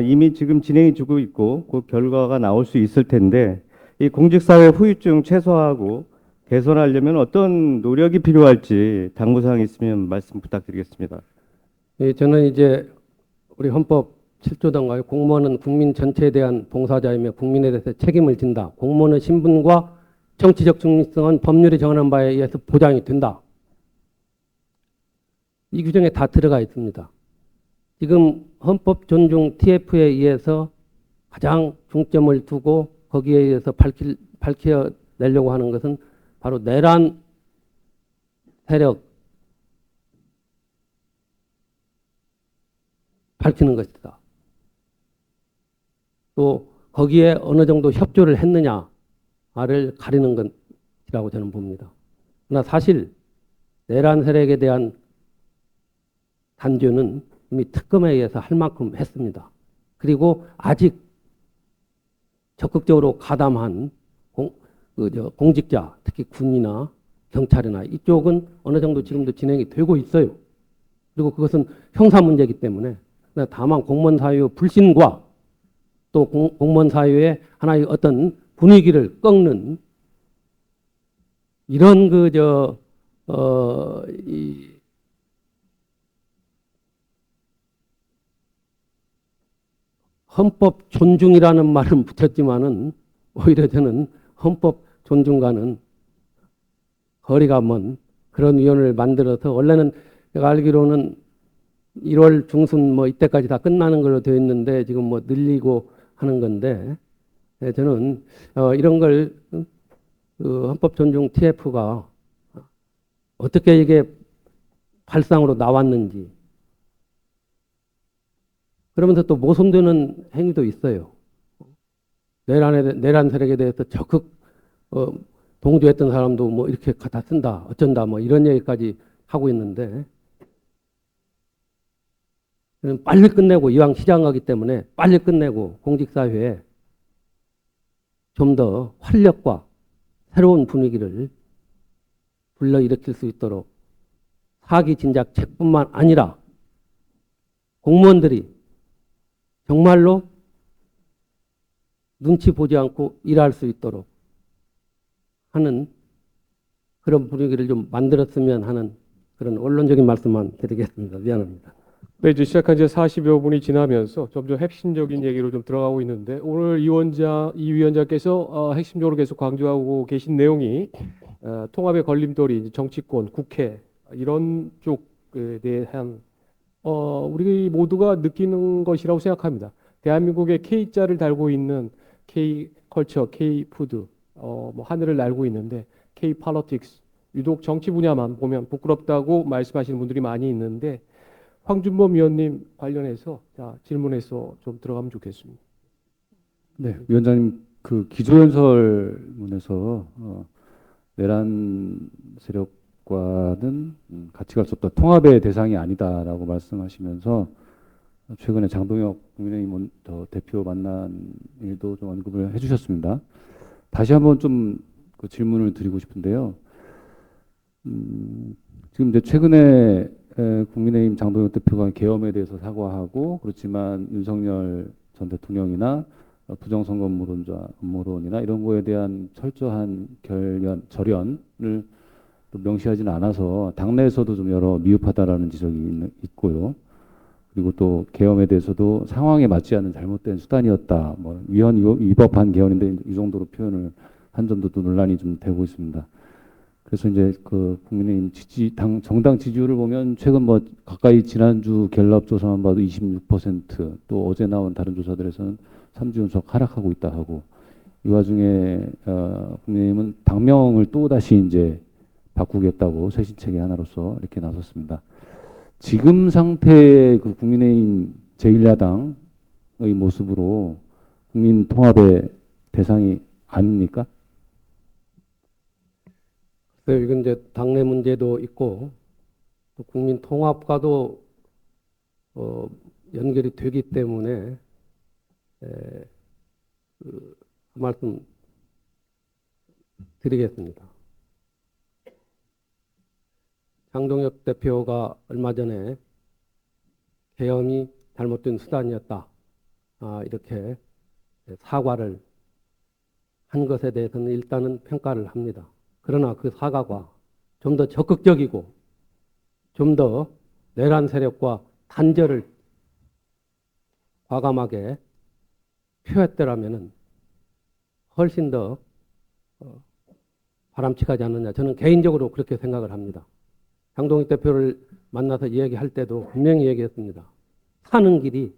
이미 지금 진행이 되고 있고 그 결과가 나올 수 있을 텐데 이 공직사회 후유증 최소화하고 개선하려면 어떤 노력이 필요할지 당부사항이 있으면 말씀 부탁드리겠습니다. 예, 저는 이제 우리 헌법 7조당과의 공무원은 국민 전체에 대한 봉사자이며 국민에 대해서 책임을 진다. 공무원의 신분과 정치적 중립성은 법률이 정하는 바에 의해서 보장이 된다. 이 규정에 다 들어가 있습니다. 지금 헌법 존중 TF에 의해서 가장 중점을 두고 거기에 의해서 밝혀내려고 하는 것은 바로 내란 세력 밝히는 것이다. 또 거기에 어느 정도 협조를 했느냐를 가리는 것이라고 저는 봅니다. 그러나 사실 내란 세력에 대한 단죄는 이미 특검에 의해서 할 만큼 했습니다. 그리고 아직 적극적으로 가담한 공직자, 특히 군이나 경찰이나 이쪽은 어느 정도 지금도 진행이 되고 있어요. 그리고 그것은 형사 문제이기 때문에 다만 공무원 사회의 불신과 또 공무원 사회의 하나의 어떤 분위기를 꺾는 이런 이 헌법 존중이라는 말은 붙였지만은 오히려 저는 헌법 존중과는 거리가 먼 그런 위원회를 만들어서 원래는 제가 알기로는 1월 중순 뭐 이때까지 다 끝나는 걸로 되어 있는데 지금 뭐 늘리고 하는 건데 저는 이런 걸 헌법 존중 TF가 어떻게 이게 발상으로 나왔는지 그러면서 또 모순되는 행위도 있어요. 내란 세력에 대해서 적극 동조했던 사람도 뭐 이렇게 갖다 쓴다, 어쩐다, 뭐 이런 얘기까지 하고 있는데 빨리 끝내고 이왕 시장하기 때문에 빨리 끝내고 공직사회에 좀 더 활력과 새로운 분위기를 불러일으킬 수 있도록 사기 진작책뿐만 아니라 공무원들이 정말로 눈치 보지 않고 일할 수 있도록 하는 그런 분위기를 좀 만들었으면 하는 그런 원론적인 말씀만 드리겠습니다. 미안합니다. 네, 이제 시작한 지 40여 분이 지나면서 점점 핵심적인 얘기로 좀 들어가고 있는데 오늘 이 위원장께서 핵심적으로 계속 강조하고 계신 내용이 통합의 걸림돌이 정치권, 국회 이런 쪽에 대한 우리 모두가 느끼는 것이라고 생각합니다. 대한민국의 K자를 달고 있는 K컬처, K푸드, 뭐 하늘을 날고 있는데 Kpolitics, 유독 정치 분야만 보면 부끄럽다고 말씀하시는 분들이 많이 있는데 황준범 위원님 관련해서 질문해서 좀 들어가면 좋겠습니다. 네, 위원장님 그 기조연설문에서 내란 세력과는 같이 갈 수 없다, 통합의 대상이 아니다라고 말씀하시면서 최근에 장동혁 국민의힘 대표 만난 일도 좀 언급을 해주셨습니다. 다시 한번 좀 그 질문을 드리고 싶은데요. 지금 이제 최근에 국민의힘 장동혁 대표가 계엄에 대해서 사과하고 그렇지만 윤석열 전 대통령이나 부정선거 음모론이나 이런 거에 대한 철저한 절연을 또 명시하지는 않아서 당내에서도 좀 여러 미흡하다라는 지적이 있고요. 그리고 또 계엄에 대해서도 상황에 맞지 않는 잘못된 수단이었다, 뭐 위헌 위법한 계엄인데 이 정도로 표현을 한 점도 또 논란이 좀 되고 있습니다. 그래서 이제 그 국민의힘 정당 지지율을 보면 최근 뭐 가까이 지난주 갤럽 조사만 봐도 26%, 또 어제 나온 다른 조사들에서는 3주 연속 하락하고 있다 하고, 이 와중에 국민의힘은 당명을 또 다시 이제 바꾸겠다고 쇄신체계 하나로서 이렇게 나섰습니다. 지금 상태의 그 국민의힘 제1야당의 모습으로 국민 통합의 대상이 아닙니까? 이건 이제 당내 문제도 있고 또 국민 통합과도 연결이 되기 때문에 그 말씀 드리겠습니다. 장동혁 대표가 얼마 전에 계엄이 잘못된 수단이었다, 이렇게 사과를 한 것에 대해서는 일단은 평가를 합니다. 그러나 그 사과가 좀 더 적극적이고 좀 더 내란 세력과 단절을 과감하게 표했더라면 훨씬 더 바람직하지 않느냐, 저는 개인적으로 그렇게 생각을 합니다. 장동익 대표를 만나서 이야기할 때도 분명히 얘기했습니다. 사는 길이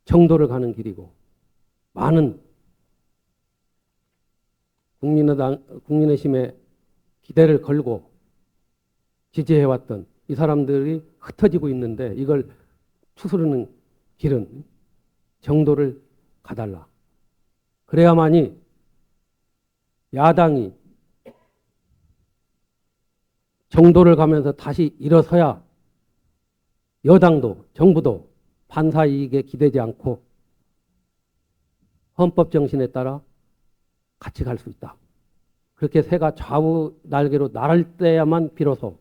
정도를 가는 길이고 많은 국민의힘에 기대를 걸고 지지해왔던 이 사람들이 흩어지고 있는데 이걸 추스르는 길은 정도를 가달라. 그래야만이 야당이 정도를 가면서 다시 일어서야 여당도 정부도 반사 이익에 기대지 않고 헌법 정신에 따라 같이 갈 수 있다. 그렇게 새가 좌우 날개로 날을 때야만 비로소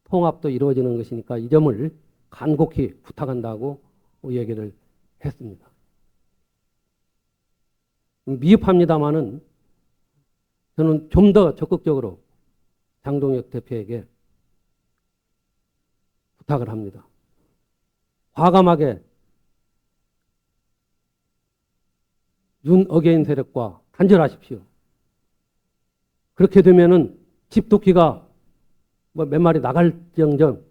통합도 이루어지는 것이니까 이 점을 간곡히 부탁한다고 얘기를 했습니다. 미흡합니다마는 저는 좀 더 적극적으로 장동혁 대표에게 부탁을 합니다. 과감하게 윤 어게인 세력과 단절하십시오. 그렇게 되면은 집도끼가 몇 마리 나갈지언정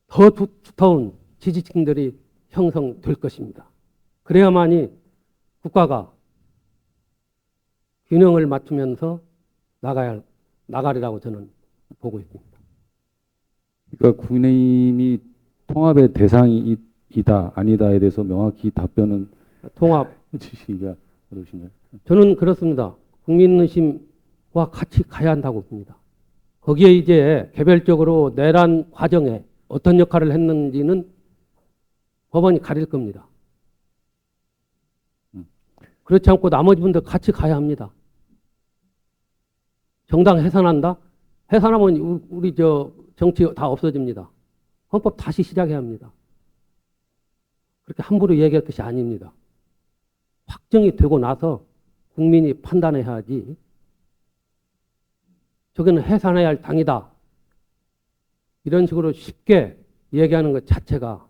더 두터운 지지층들이 형성될 것입니다. 그래야만이 국가가 균형을 맞추면서 나가리라고 저는 보고 있습니다. 그러니까 국민의힘이 통합의 대상이다 아니다에 대해서 명확히 답변은 통합 주시기가 어려우신가요? 저는 그렇습니다. 국민의힘과 같이 가야 한다고 봅니다. 거기에 이제 개별적으로 내란 과정에 어떤 역할을 했는지는 법원이 가릴 겁니다. 그렇지 않고 나머지 분들 같이 가야 합니다. 정당 해산한다? 해산하면 우리 정치 다 없어집니다. 헌법 다시 시작해야 합니다. 그렇게 함부로 얘기할 것이 아닙니다. 확정이 되고 나서 국민이 판단해야 하지. 저기는 해산해야 할 당이다. 이런 식으로 쉽게 얘기하는 것 자체가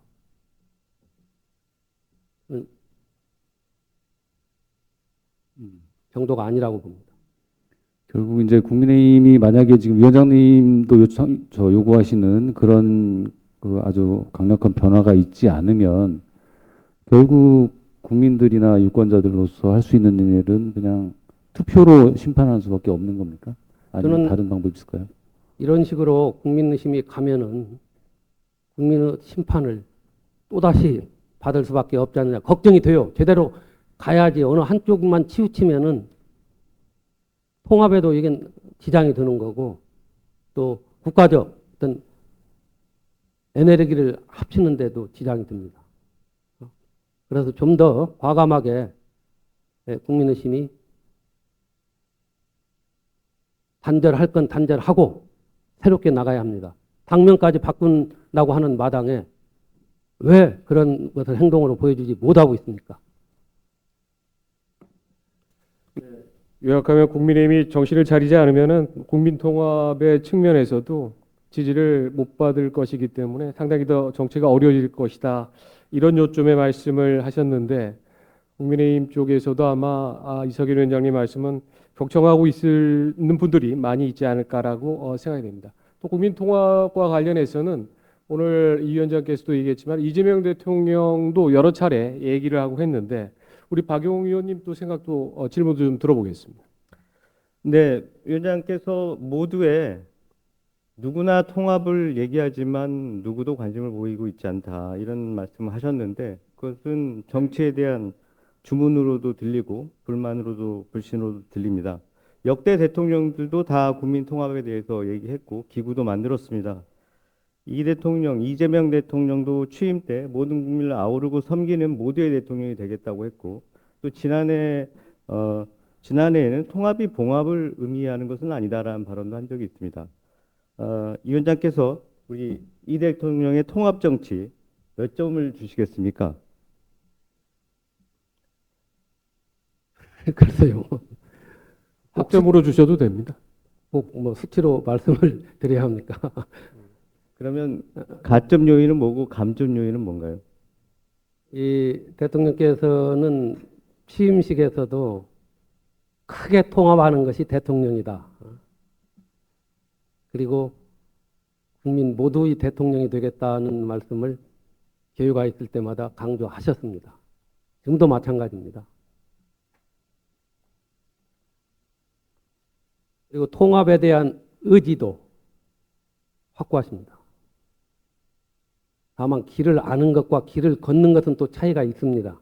정도가 아니라고 봅니다. 결국 이제 국민의힘이 만약에 지금 위원장님도 요구하시는 그런 그 아주 강력한 변화가 있지 않으면 결국 국민들이나 유권자들로서 할 수 있는 일은 그냥 투표로 심판하는 수밖에 없는 겁니까? 아니면 저는 다른 방법이 있을까요? 이런 식으로 국민의힘이 가면은 국민의 심판을 또다시 받을 수밖에 없지 않느냐 걱정이 돼요. 제대로 가야지 어느 한쪽만 치우치면은 통합에도 이게 지장이 드는 거고 또 국가적 어떤 에너지를 합치는 데도 지장이 듭니다. 그래서 좀 더 과감하게 국민의힘이 단절할 건 단절하고 새롭게 나가야 합니다. 당면까지 바꾼다고 하는 마당에 왜 그런 것을 행동으로 보여주지 못하고 있습니까? 요약하면 국민의힘이 정신을 차리지 않으면은 국민통합의 측면에서도 지지를 못 받을 것이기 때문에 상당히 더 정치가 어려워질 것이다. 이런 요점의 말씀을 하셨는데 국민의힘 쪽에서도 아마 이석일 위원장님 말씀은 경청하고 있는 분들이 많이 있지 않을까라고 생각이 됩니다. 또 국민통합과 관련해서는 오늘 이 위원장께서도 얘기했지만 이재명 대통령도 여러 차례 얘기를 하고 했는데 우리 박용 의원님 또 생각도 질문도 좀 들어보겠습니다. 네, 위원장께서 모두에 누구나 통합을 얘기하지만 누구도 관심을 보이고 있지 않다 이런 말씀을 하셨는데 그것은 정치에 대한 주문으로도 들리고 불만으로도 불신으로도 들립니다. 역대 대통령들도 다 국민 통합에 대해서 얘기했고 기구도 만들었습니다. 이 대통령, 이재명 대통령도 취임 때 모든 국민을 아우르고 섬기는 모두의 대통령이 되겠다고 했고 또 지난해에는 통합이 봉합을 의미하는 것은 아니다라는 발언도 한 적이 있습니다. 이 위원장께서 우리 이 대통령의 통합 정치 몇 점을 주시겠습니까? 글쎄요. 학점으로 주셔도 됩니다. 꼭 뭐 수치로 말씀을 드려야 합니까? 그러면 가점 요인은 뭐고 감점 요인은 뭔가요? 이 대통령께서는 취임식에서도 크게 통합하는 것이 대통령이다. 그리고 국민 모두의 대통령이 되겠다는 말씀을 교육가 있을 때마다 강조하셨습니다. 지금도 마찬가지입니다. 그리고 통합에 대한 의지도 확고하십니다. 다만 길을 아는 것과 길을 걷는 것은 또 차이가 있습니다.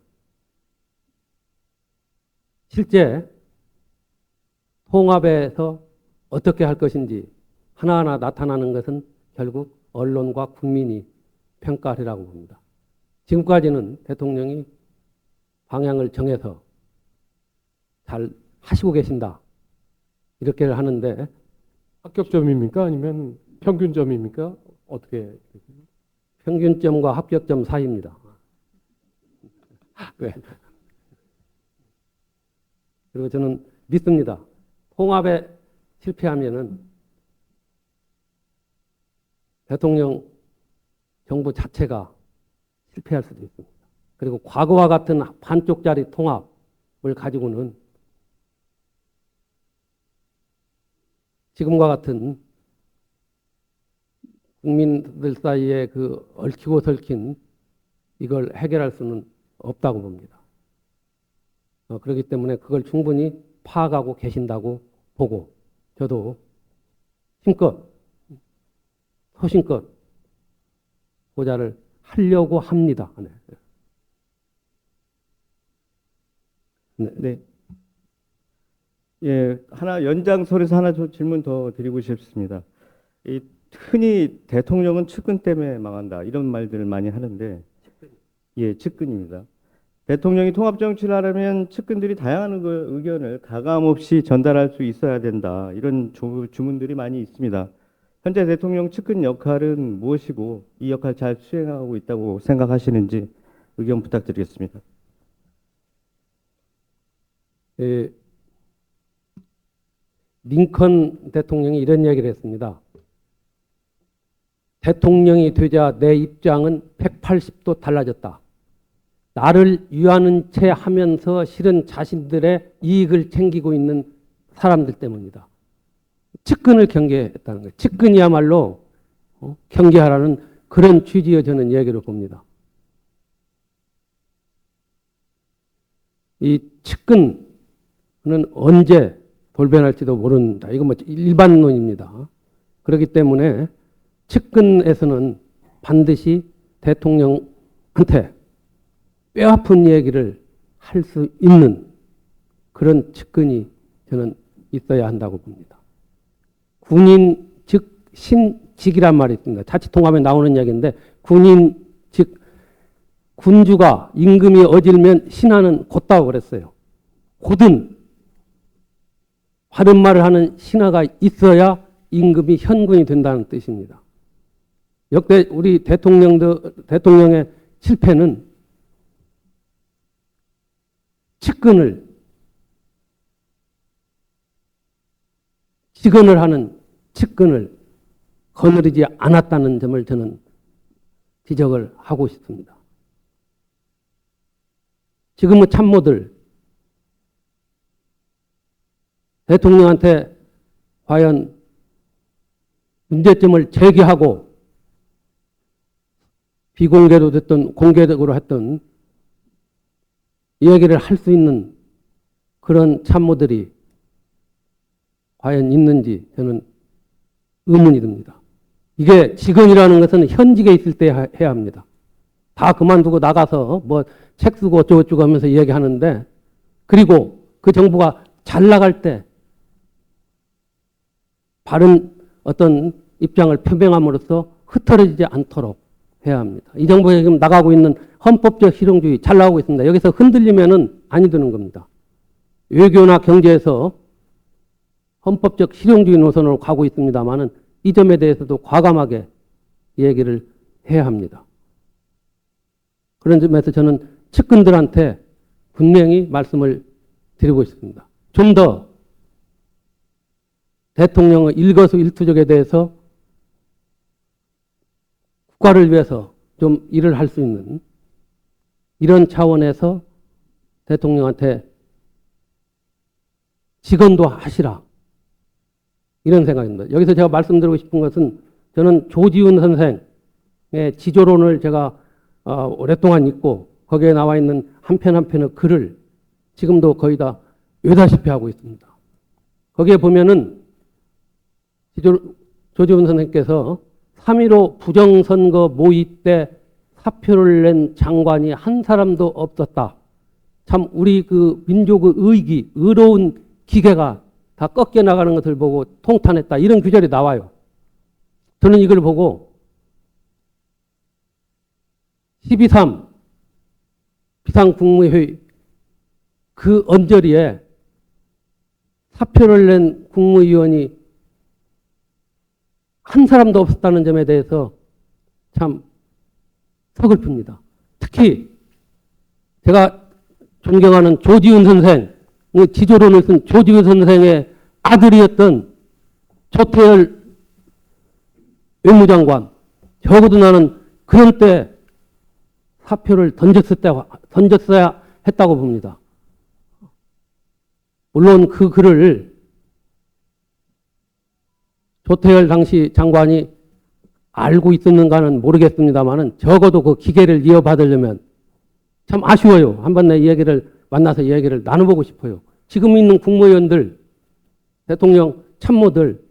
실제 통합에서 어떻게 할 것인지 하나하나 나타나는 것은 결국 언론과 국민이 평가하리라고 봅니다. 지금까지는 대통령이 방향을 정해서 잘 하시고 계신다. 이렇게 하는데 합격점입니까? 아니면 평균점입니까? 어떻게? 평균점과 합격점 사이입니다. 왜? 그리고 저는 믿습니다. 통합에 실패하면은 대통령 정부 자체가 실패할 수도 있습니다. 그리고 과거와 같은 반쪽짜리 통합을 가지고는 지금과 같은 국민들 사이에 그 얽히고 설킨 이걸 해결할 수는 없다고 봅니다. 그렇기 때문에 그걸 충분히 파악하고 계신다고 보고 저도 힘껏 소신껏 보좌를 하려고 합니다. 네. 네. 예, 연장선에서 하나 질문 더 드리고 싶습니다. 흔히 대통령은 측근 때문에 망한다 이런 말들을 많이 하는데, 예, 측근입니다. 대통령이 통합 정치를 하려면 측근들이 다양한 의견을 가감 없이 전달할 수 있어야 된다 이런 주문들이 많이 있습니다. 현재 대통령 측근 역할은 무엇이고 이 역할 잘 수행하고 있다고 생각하시는지 의견 부탁드리겠습니다. 링컨 대통령이 이런 얘기를 했습니다. 대통령이 되자 내 입장은 180도 달라졌다. 나를 위하는 채 하면서 실은 자신들의 이익을 챙기고 있는 사람들 때문이다. 측근을 경계했다는 거예요. 측근이야말로 경계하라는 그런 취지의 저는 얘기를 봅니다. 이 측근은 언제 돌변할지도 모른다. 이건 뭐 일반론입니다. 그렇기 때문에 측근에서는 반드시 대통령한테 뼈아픈 얘기를 할 수 있는 그런 측근이 저는 있어야 한다고 봅니다. 군인 즉 신직이란 말이 있습니다. 자치통합에 나오는 이야기인데 군인 즉 군주가 임금이 어질면 신하는 곧다고 그랬어요. 곧은 바른 말을 하는 신하가 있어야 임금이 현군이 된다는 뜻입니다. 역대 우리 대통령의 실패는 측근을 직언을 하는 측근을 거느리지 않았다는 점을 저는 지적을 하고 싶습니다. 지금의 참모들 대통령한테 과연 문제점을 제기하고 비공개로 됐던 공개적으로 했던 이야기를 할 수 있는 그런 참모들이 과연 있는지 저는 의문이 듭니다. 이게 직원이라는 것은 현직에 있을 때 해야 합니다. 다 그만두고 나가서 뭐 책 쓰고 어쩌고저쩌고 하면서 이야기하는데, 그리고 그 정부가 잘 나갈 때 바른 어떤 입장을 표명함으로써 흩어지지 않도록 해야 합니다. 이 정부에 지금 나가고 있는 헌법적 실용주의 잘 나오고 있습니다. 여기서 흔들리면은 아니 되는 겁니다. 외교나 경제에서 헌법적 실용주의 노선으로 가고 있습니다만은 이 점에 대해서도 과감하게 얘기를 해야 합니다. 그런 점에서 저는 측근들한테 분명히 말씀을 드리고 있습니다. 좀 더 대통령의 일거수일투족에 대해서 국가를 위해서 좀 일을 할 수 있는 이런 차원에서 대통령한테 직언도 하시라. 이런 생각입니다. 여기서 제가 말씀드리고 싶은 것은 저는 조지훈 선생의 지조론을 제가 오랫동안 읽고 거기에 나와 있는 한 편 한 편의 글을 지금도 거의 다 외다시피 하고 있습니다. 거기에 보면은 조지훈 선생께서 3.15 부정선거 모의 때 사표를 낸 장관이 한 사람도 없었다. 참 우리 그 민족의 의기, 의로운 기계가 다 꺾여 나가는 것을 보고 통탄했다. 이런 규절이 나와요. 저는 이걸 보고 12.3 비상국무회의 그 언저리에 사표를 낸 국무위원이 한 사람도 없었다는 점에 대해서 참 서글픕니다. 특히 제가 존경하는 조지훈 선생, 지조론을 쓴 조지훈 선생의 아들이었던 조태열 외무장관, 적어도 나는 그런 때 사표를 던졌어야 했다고 봅니다. 물론 그 글을 조태열 당시 장관이 알고 있었는가는 모르겠습니다만은 적어도 그 기계를 이어받으려면 참 아쉬워요. 한번 내 이야기를 만나서 이야기를 나눠보고 싶어요. 지금 있는 국무위원들, 대통령 참모들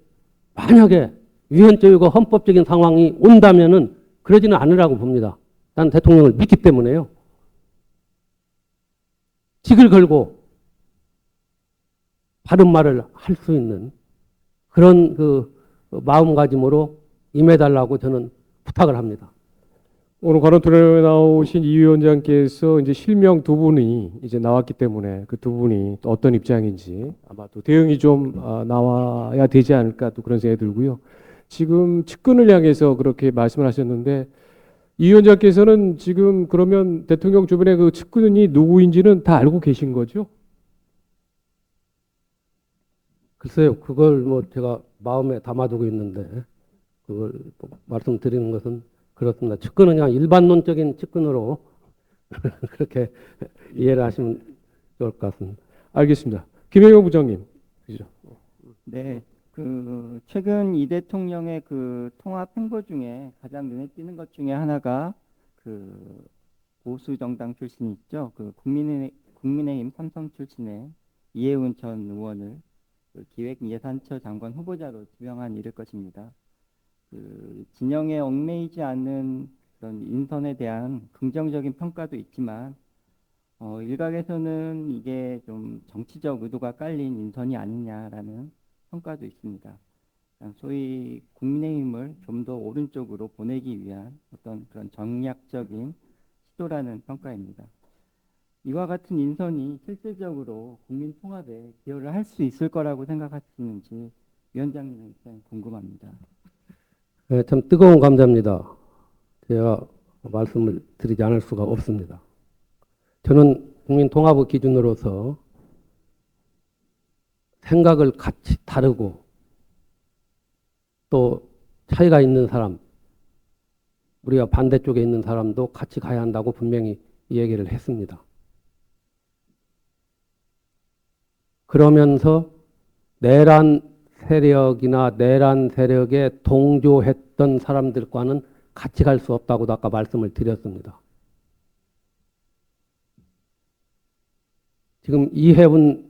만약에 위헌적이고 헌법적인 상황이 온다면은 그러지는 않으라고 봅니다. 난 대통령을 믿기 때문에요. 직을 걸고 바른 말을 할 수 있는 그런 그 마음가짐으로 임해달라고 저는 부탁을 합니다. 오늘 관훈 토론에 나오신 이 위원장께서 이제 실명 두 분이 이제 나왔기 때문에 그 두 분이 또 어떤 입장인지 아마 또 대응이 좀 나와야 되지 않을까 또 그런 생각이 들고요. 지금 측근을 향해서 그렇게 말씀을 하셨는데 이 위원장께서는 지금 그러면 대통령 주변에 그 측근이 누구인지는 다 알고 계신 거죠? 글쎄요, 그걸 뭐 제가 마음에 담아두고 있는데 그걸 말씀드리는 것은 그렇습니다. 측근은 그냥 일반론적인 측근으로 그렇게 이해를 하시면 좋을 것 같습니다. 알겠습니다. 김영영 부장님. 그죠? 네, 그 최근 이 대통령의 그 통합 행보 중에 가장 눈에 띄는 것 중에 하나가 그 보수 정당 출신 있죠. 그 국민의힘 삼성 출신의 이해운 전 의원을 그 기획예산처 장관 후보자로 지명한 일일 것입니다. 그 진영에 얽매이지 않는 그런 인선에 대한 긍정적인 평가도 있지만 일각에서는 이게 좀 정치적 의도가 깔린 인선이 아니냐라는 평가도 있습니다. 소위 국민의힘을 좀 더 오른쪽으로 보내기 위한 어떤 그런 정략적인 시도라는 평가입니다. 이와 같은 인선이 실질적으로 국민 통합에 기여를 할 수 있을 거라고 생각하시는지 위원장님의 입장 궁금합니다. 네, 참 뜨거운 감자입니다. 제가 말씀을 드리지 않을 수가 없습니다. 저는 국민 통합의 기준으로서 생각을 같이 다르고 또 차이가 있는 사람, 우리가 반대쪽에 있는 사람도 같이 가야 한다고 분명히 이 얘기를 했습니다. 그러면서 내란 세력이나 내란 세력에 동조했던 사람들과는 같이 갈 수 없다고도 아까 말씀을 드렸습니다. 지금 이해운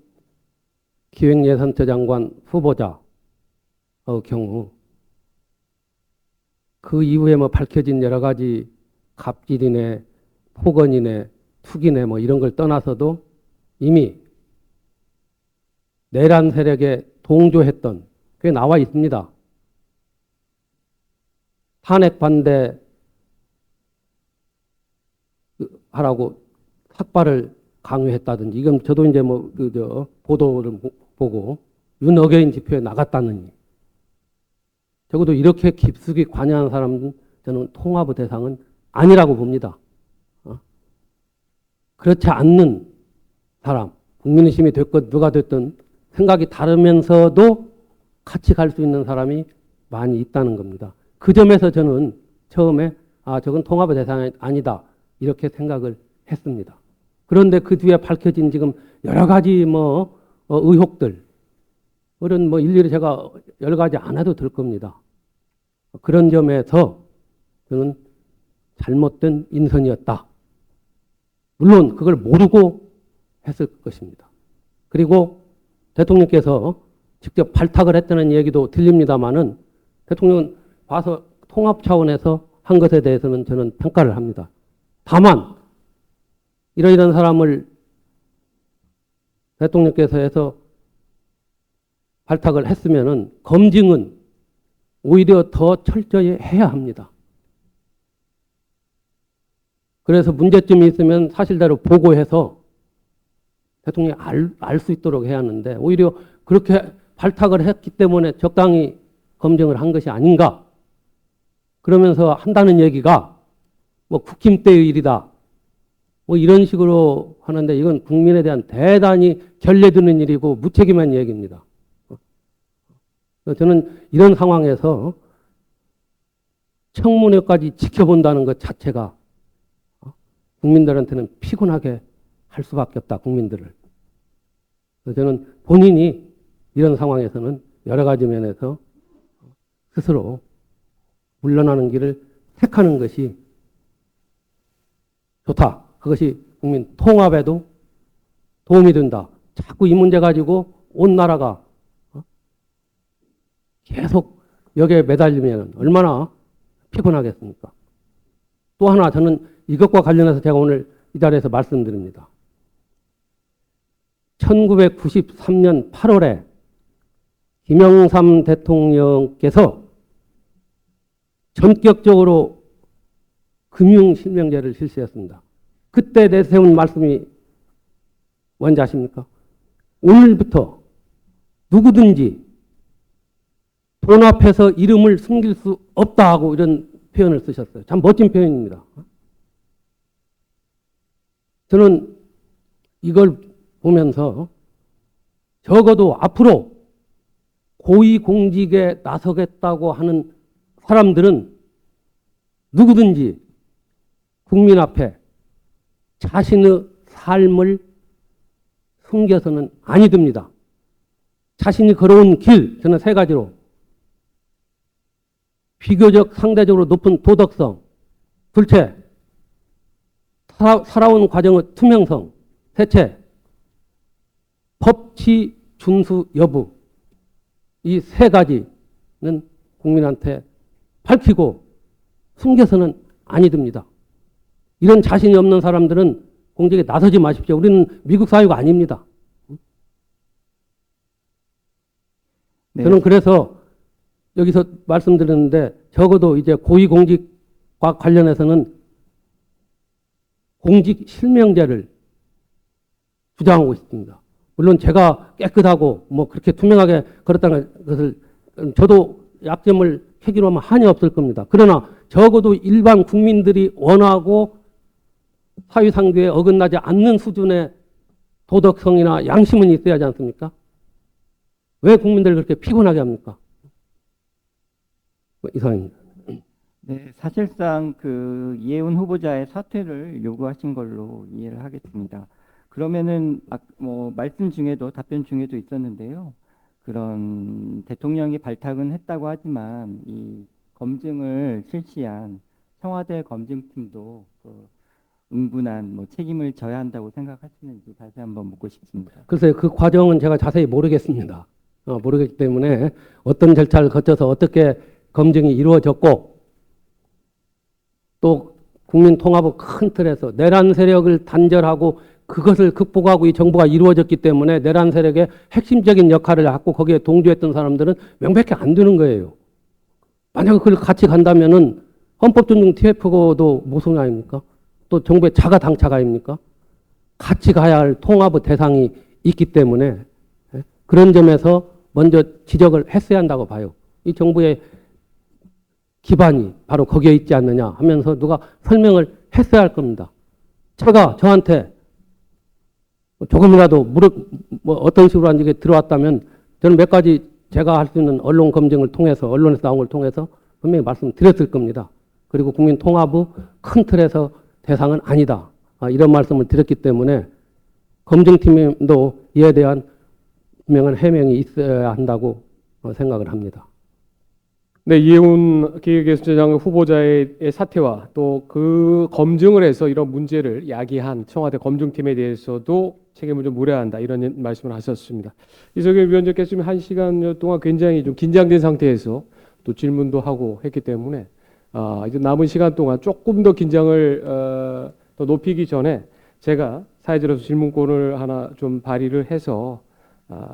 기획예산처 장관 후보자의 경우 그 이후에 뭐 밝혀진 여러 가지 갑질이네, 폭언이네, 투기네 뭐 이런 걸 떠나서도 이미 내란 세력에 동조했던 그게 나와 있습니다. 탄핵 반대 하라고 삭발을 강요했다든지 이건 저도 이제 뭐 보도를 보고 윤어게인 집회에 나갔다느니 적어도 이렇게 깊숙이 관여한 사람은 저는 통합의 대상은 아니라고 봅니다. 그렇지 않는 사람, 국민의힘이 됐건 누가 됐든 생각이 다르면서도 같이 갈 수 있는 사람이 많이 있다는 겁니다. 그 점에서 저는 처음에 저건 통합의 대상이 아니다 이렇게 생각을 했습니다. 그런데 그 뒤에 밝혀진 지금 여러 가지 의혹들 그런 일일이 제가 여러 가지 안 해도 될 겁니다. 그런 점에서 저는 잘못된 인선이었다. 물론 그걸 모르고 했을 것입니다. 그리고 대통령께서 직접 발탁을 했다는 얘기도 들립니다마는 대통령은 와서 통합 차원에서 한 것에 대해서는 저는 평가를 합니다. 다만 이러이러한 사람을 대통령께서 해서 발탁을 했으면은 검증은 오히려 더 철저히 해야 합니다. 그래서 문제점이 있으면 사실대로 보고해서 대통령이 알 수 있도록 해야 하는데 오히려 그렇게 발탁을 했기 때문에 적당히 검증을 한 것이 아닌가. 그러면서 한다는 얘기가 뭐 국힘 때의 일이다. 뭐 이런 식으로 하는데 이건 국민에 대한 대단히 결례드는 일이고 무책임한 얘기입니다. 저는 이런 상황에서 청문회까지 지켜본다는 것 자체가 국민들한테는 피곤하게 할 수밖에 없다, 국민들을. 그래서 저는 본인이 이런 상황에서는 여러 가지 면에서 스스로 물러나는 길을 택하는 것이 좋다. 그것이 국민 통합에도 도움이 된다. 자꾸 이 문제 가지고 온 나라가 계속 여기에 매달리면 얼마나 피곤하겠습니까? 또 하나 저는 이것과 관련해서 제가 오늘 이 자리에서 말씀드립니다. 1993년 8월에 김영삼 대통령께서 전격적으로 금융실명제를 실시했습니다. 그때 내세운 말씀이 뭔지 아십니까? 오늘부터 누구든지 돈 앞에서 이름을 숨길 수 없다 하고 이런 표현을 쓰셨어요. 참 멋진 표현입니다. 저는 이걸 보면서 적어도 앞으로 고위공직에 나서겠다고 하는 사람들은 누구든지 국민 앞에 자신의 삶을 숨겨서는 아니 됩니다. 자신이 걸어온 길, 저는 세 가지로 비교적 상대적으로 높은 도덕성, 둘째, 살아온 과정의 투명성, 셋째, 법치 준수 여부, 이 세 가지는 국민한테 밝히고 숨겨서는 아니 됩니다. 이런 자신이 없는 사람들은 공직에 나서지 마십시오. 우리는 미국 사회가 아닙니다. 네. 저는 그래서 여기서 말씀드렸는데 적어도 이제 고위공직과 관련해서는 공직 실명제를 주장하고 있습니다. 물론 제가 깨끗하고 뭐 그렇게 투명하게 걸었다는 것을 저도 약점을 캐기로 하면 한이 없을 겁니다. 그러나 적어도 일반 국민들이 원하고 사회상규에 어긋나지 않는 수준의 도덕성이나 양심은 있어야 하지 않습니까? 왜 국민들을 그렇게 피곤하게 합니까? 이상입니다. 네, 사실상 그 이해운 후보자의 사퇴를 요구하신 걸로 이해를 하겠습니다. 그러면은 뭐 말씀 중에도 답변 중에도 있었는데요. 그런 대통령이 발탁은 했다고 하지만 이 검증을 실시한 청와대 검증팀도 그 응분한 뭐 책임을 져야 한다고 생각하시는지 다시 한번 묻고 싶습니다. 글쎄요, 그 과정은 제가 자세히 모르겠습니다. 모르겠기 때문에 어떤 절차를 거쳐서 어떻게 검증이 이루어졌고 또 국민 통합의 큰 틀에서 내란 세력을 단절하고 그것을 극복하고 이 정부가 이루어졌기 때문에 내란 세력의 핵심적인 역할을 갖고 거기에 동조했던 사람들은 명백히 안 되는 거예요. 만약에 그걸 같이 간다면은 헌법존중 TF도 모순 아닙니까? 또 정부의 자가 당착 아닙니까? 같이 가야 할 통합의 대상이 있기 때문에 그런 점에서 먼저 지적을 했어야 한다고 봐요. 이 정부의 기반이 바로 거기에 있지 않느냐 하면서 누가 설명을 했어야 할 겁니다. 제가 저한테 조금이라도 뭐 어떤 식으로 한 적이 들어왔다면 저는 몇 가지 제가 할 수 있는 언론 검증을 통해서 언론에서 나온 걸 통해서 분명히 말씀드렸을 겁니다. 그리고 국민 통합의 큰 틀에서 대상은 아니다. 이런 말씀을 드렸기 때문에 검증팀도 이에 대한 분명한 해명이 있어야 한다고 생각을 합니다. 네, 이해운 기획예술처장 후보자의 사퇴와 또 그 검증을 해서 이런 문제를 야기한 청와대 검증팀에 대해서도 책임을 좀 물어야 한다 이런 말씀을 하셨습니다. 이석열 위원장께서 지금 1시간 동안 굉장히 좀 긴장된 상태에서 또 질문도 하고 했기 때문에 이제 남은 시간 동안 조금 더 긴장을 더 높이기 전에 제가 사회자로서 질문권을 하나 좀 발의를 해서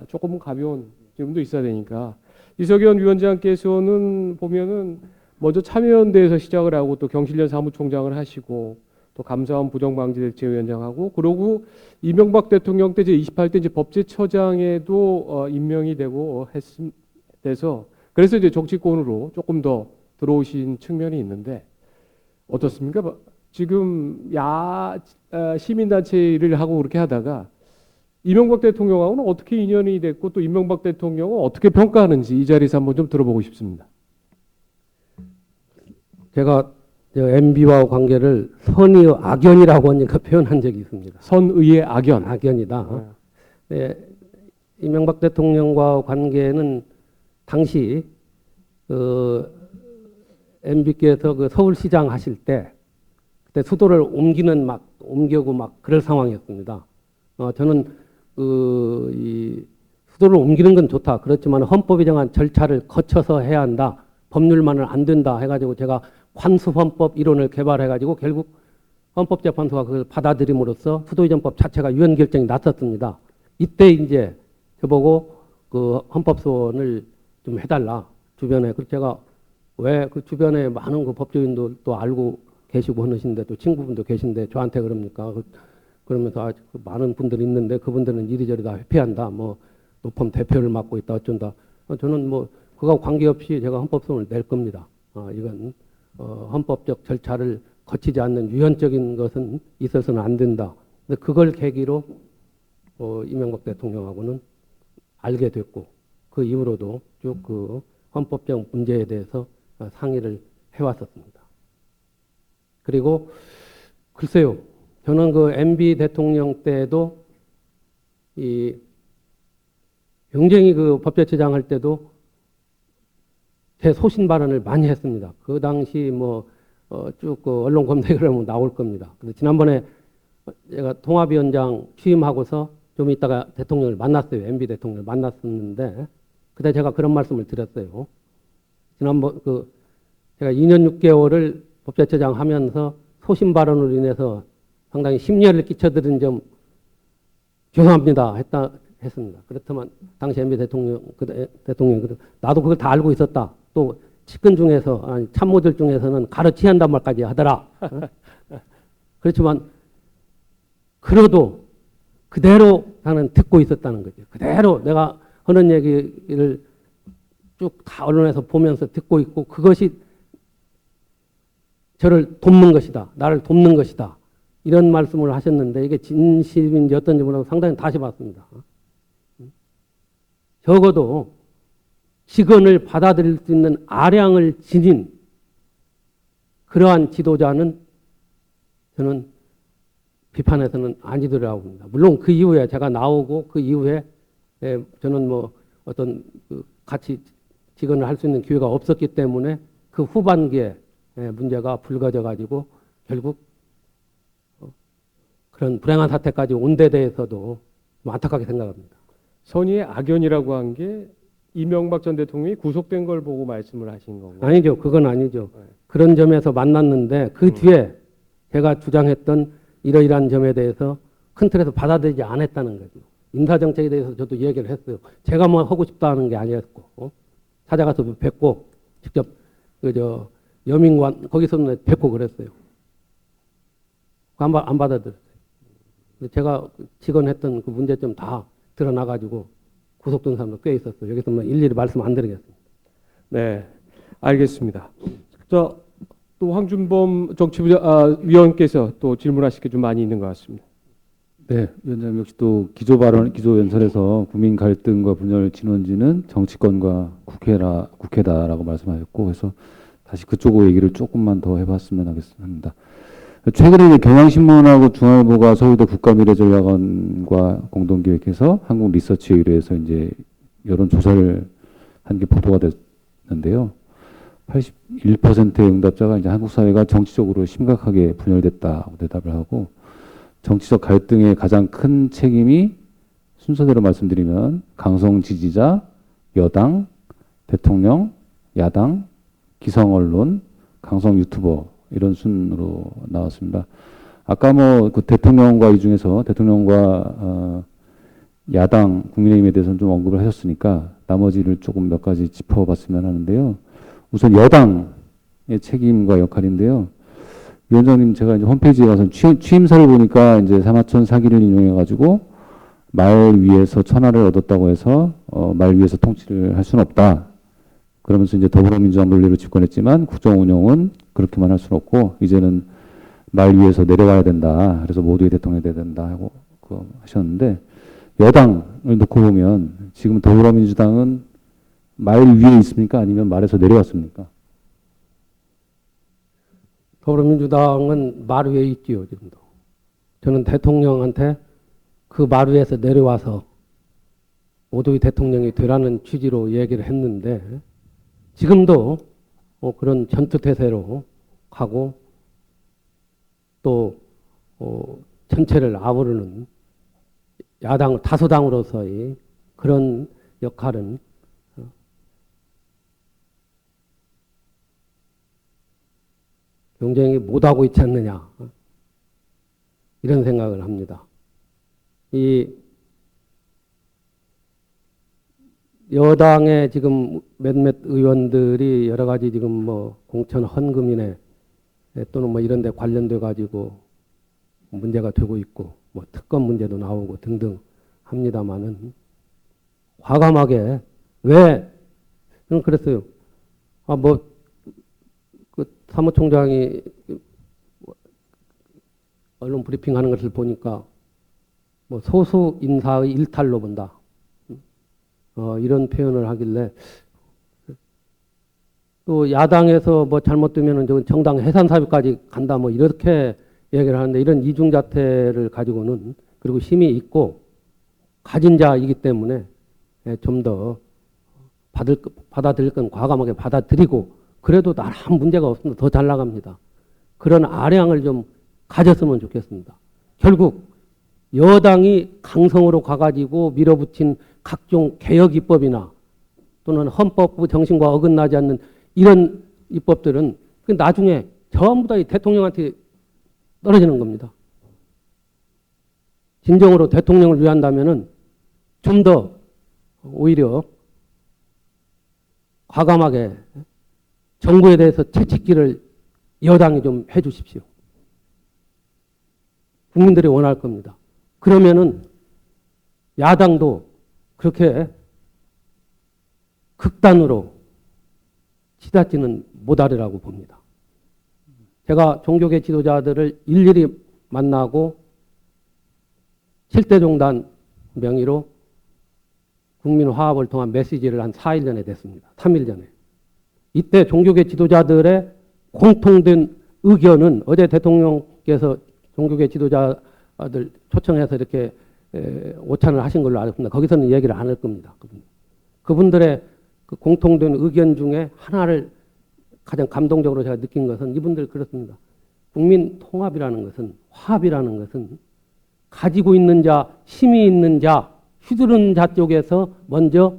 조금 가벼운 질문도 있어야 되니까 이석연 위원장께서는 보면은 먼저 참여연대에서 시작을 하고 또 경실련 사무총장을 하시고 또 감사원 부정방지대책위원장하고 그러고 이명박 대통령 때 제28대 이제 법제처장에도 임명이 되고 돼서 그래서 이제 정치권으로 조금 더 들어오신 측면이 있는데 어떻습니까? 지금 시민단체를 하고 그렇게 하다가 이명박 대통령하고는 어떻게 인연이 됐고 또 이명박 대통령은 어떻게 평가하는지 이 자리에서 한번 좀 들어보고 싶습니다. 제가 MB와 관계를 선의의 악연이라고 하니까 표현한 적이 있습니다. 선의의 악연. 악연이다. 네, 이명박 대통령과 관계는 당시 MB께서 그 서울시장 하실 때 그때 수도를 옮기고 막 그럴 상황이었습니다. 저는 이 수도를 옮기는 건 좋다. 그렇지만 헌법이 정한 절차를 거쳐서 해야 한다. 법률만은 안 된다 해가지고 제가 관수헌법 이론을 개발해가지고 결국 헌법재판소가 그걸 받아들임으로써 수도이전법 자체가 유엔 결정이 났었습니다. 이때 이제 저보고 그 헌법소원을 좀 해달라 주변에. 그래서 제가 왜 그 주변에 많은 그 법조인도 알고 계시고 하시는데 또 친구분도 계신데 저한테 그럽니까? 그러면서 많은 분들이 있는데 그분들은 이리저리 다 회피한다. 뭐 노펌 대표를 맡고 있다 어쩐다. 저는 뭐 그거와 관계없이 제가 헌법소원을 낼 겁니다. 이건 헌법적 절차를 거치지 않는 유연적인 것은 있어서는 안 된다. 근데 그걸 계기로 이명박 대통령하고는 알게 됐고 그 이후로도 쭉 그 헌법적 문제에 대해서 상의를 해왔었습니다. 그리고 글쎄요, 저는 그 MB 대통령 때도 굉장히 그 법제처장 할 때도 제 소신 발언을 많이 했습니다. 그 당시 쭉 그 언론 검색을 하면 나올 겁니다. 그래서 지난번에 제가 통합위원장 취임하고서 좀 있다가 대통령을 만났어요. MB 대통령을 만났었는데 그때 제가 그런 말씀을 드렸어요. 지난번 제가 2년 6개월을 법제처장 하면서 소신 발언으로 인해서 상당히 심려를 끼쳐드린 점 죄송합니다 했습니다. 그렇지만 당시 MB 대통령 나도 그걸 다 알고 있었다. 또 측근 중에서 참모들 중에서는 가르치야 한단 말까지 하더라. 그렇지만 그래도 그대로 나는 듣고 있었다는 거죠. 그대로 내가 하는 얘기를 쭉 다 언론에서 보면서 듣고 있고 그것이 저를 돕는 것이다. 나를 돕는 것이다. 이런 말씀을 하셨는데 이게 진심인지 어떤지 모르고 상당히 다시 봤습니다. 적어도 직언을 받아들일 수 있는 아량을 지닌 그러한 지도자는 저는 비판에서는 아니더라고 봅니다. 물론 그 이후에 제가 나오고 그 이후에 저는 어떤 같이 직언을 할 수 있는 기회가 없었기 때문에 그 후반기에 문제가 불거져 가지고 결국 그런 불행한 사태까지 온 데 대해서도 좀 안타깝게 생각합니다. 선의의 악연이라고 한 게 이명박 전 대통령이 구속된 걸 보고 말씀을 하신 건가요? 아니죠. 그건 아니죠. 네. 그런 점에서 만났는데 그 뒤에 제가 주장했던 이러이러한 점에 대해서 큰 틀에서 받아들이지 않았다는 거죠. 인사정책에 대해서 저도 얘기를 했어요. 제가 하고 싶다 하는 게 아니었고 찾아가서 뵙고 직접 여민관 거기서는 뵙고 그랬어요. 안 받아들였어요. 제가 직언했던 그 문제점 다 드러나가지고 구속된 사람도 꽤 있었어요. 여기서 일일이 말씀 안 드리겠습니다. 네, 알겠습니다. 또 황준범 위원께서 또 질문하실 게 좀 많이 있는 것 같습니다. 네, 위원장님 역시 또 기조연설에서 국민 갈등과 분열 진원지는 정치권과 국회다라고 말씀하셨고, 그래서 다시 그쪽 얘기를 조금만 더 해봤으면 하겠습니다. 최근에 이제 경향신문하고 중앙일보가 서울대 국가미래전략원과 공동기획해서 한국 리서치에 의뢰해서 이제 여론조사를 한 게 보도가 됐는데요. 81%의 응답자가 이제 한국 사회가 정치적으로 심각하게 분열됐다고 대답을 하고, 정치적 갈등의 가장 큰 책임이 순서대로 말씀드리면 강성 지지자, 여당, 대통령, 야당, 기성 언론, 강성 유튜버 이런 순으로 나왔습니다. 아까 뭐 그 대통령과 이 중에서 대통령과 야당 국민의힘에 대해서는 좀 언급을 하셨으니까 나머지를 조금 몇 가지 짚어봤으면 하는데요. 우선 여당의 책임과 역할인데요. 위원장님, 제가 이제 홈페이지에 가서 취임사를 보니까 이제 사마천 사기를 인용해가지고 말 위에서 천하를 얻었다고 해서 말 위에서 통치를 할 수는 없다. 그러면서 이제 더불어민주당 논리로 집권했지만 국정 운영은 그렇게만 할 수는 없고 이제는 말 위에서 내려와야 된다. 그래서 모두의 대통령이 돼야 된다 하고 하셨는데 여당을 놓고 보면 지금 더불어민주당은 말 위에 있습니까? 아니면 말에서 내려왔습니까? 더불어민주당은 말 위에 있지요, 지금도. 저는 대통령한테 그 말 위에서 내려와서 모두의 대통령이 되라는 취지로 얘기를 했는데 지금도 그런 전투태세로 가고 또 전체를 아우르는 야당 다수당으로서의 그런 역할은 굉장히 못하고 있지 않느냐 이런 생각을 합니다. 이 여당의 지금 몇몇 의원들이 여러 가지 지금 뭐 공천 헌금이네 또는 뭐 이런 데 관련돼 가지고 문제가 되고 있고 뭐 특검 문제도 나오고 등등 합니다만은 과감하게 왜 저는 그랬어요. 그 사무총장이 언론 브리핑하는 것을 보니까 뭐 소수 인사의 일탈로 본다. 이런 표현을 하길래 또 야당에서 뭐 잘못되면 정당 해산 사유까지 간다 뭐 이렇게 얘기를 하는데 이런 이중잣대를 가지고는 그리고 힘이 있고 가진 자이기 때문에 좀 더 받아들일 건 과감하게 받아들이고 그래도 나름 문제가 없습니다. 더 잘 나갑니다. 그런 아량을 좀 가졌으면 좋겠습니다. 결국 여당이 강성으로 가가지고 밀어붙인 각종 개혁 입법이나 또는 헌법부 정신과 어긋나지 않는 이런 입법들은 나중에 전부 다 이 대통령한테 떨어지는 겁니다. 진정으로 대통령을 위한다면은 좀 더 오히려 과감하게 정부에 대해서 채찍질을 여당이 좀 해 주십시오. 국민들이 원할 겁니다. 그러면은 야당도 그렇게 극단으로 치닫지는 못하리라고 봅니다. 제가 종교계 지도자들을 일일이 만나고 7대 종단 명의로 국민 화합을 통한 메시지를 한 4일 전에 냈습니다. 3일 전에. 이때 종교계 지도자들의 공통된 의견은 어제 대통령께서 종교계 지도자들 초청해서 이렇게 오찬을 하신 걸로 알고 있습니다. 거기서는 얘기를 안 할 겁니다. 그분들의 그 공통된 의견 중에 하나를 가장 감동적으로 제가 느낀 것은 이분들 그렇습니다. 국민 통합이라는 것은 화합이라는 것은 가지고 있는 자, 힘이 있는 자, 휘두르는 자 쪽에서 먼저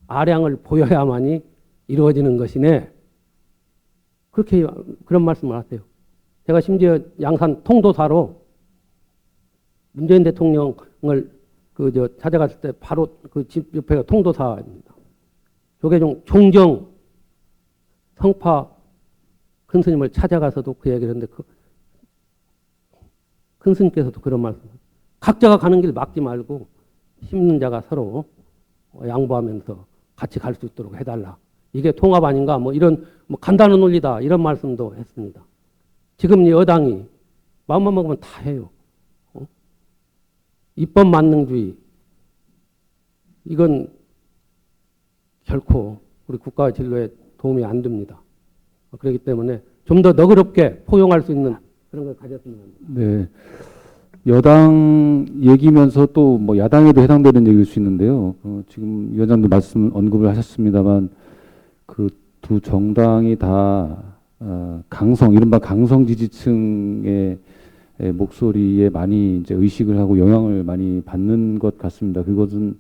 아량을 보여야만이 이루어지는 것이네. 그렇게 그런 말씀을 하세요. 제가 심지어 양산 통도사로 문재인 대통령을 찾아갔을 때 바로 그 집 옆에가 통도사입니다. 조계종 종정 성파 큰 스님을 찾아가서도 그 얘기를 했는데 큰 스님께서도 그런 말씀. 각자가 가는 길 막지 말고 힘있는 자가 서로 양보하면서 같이 갈 수 있도록 해달라. 이게 통합 아닌가? 뭐 이런 뭐 간단한 논리다 이런 말씀도 했습니다. 지금 여당이 마음만 먹으면 다 해요. 입법 만능주의 이건 결코 우리 국가 진로에 도움이 안 됩니다. 그렇기 때문에 좀 더 너그럽게 포용할 수 있는 그런 걸 가졌으면 합니다. 네. 여당 얘기면서 또 뭐 야당에도 해당되는 얘기일 수 있는데요. 지금 위원장도 언급을 하셨습니다만 그 두 정당이 다 이른바 강성 지지층의 목소리에 많이 이제 의식을 하고 영향을 많이 받는 것 같습니다. 그것은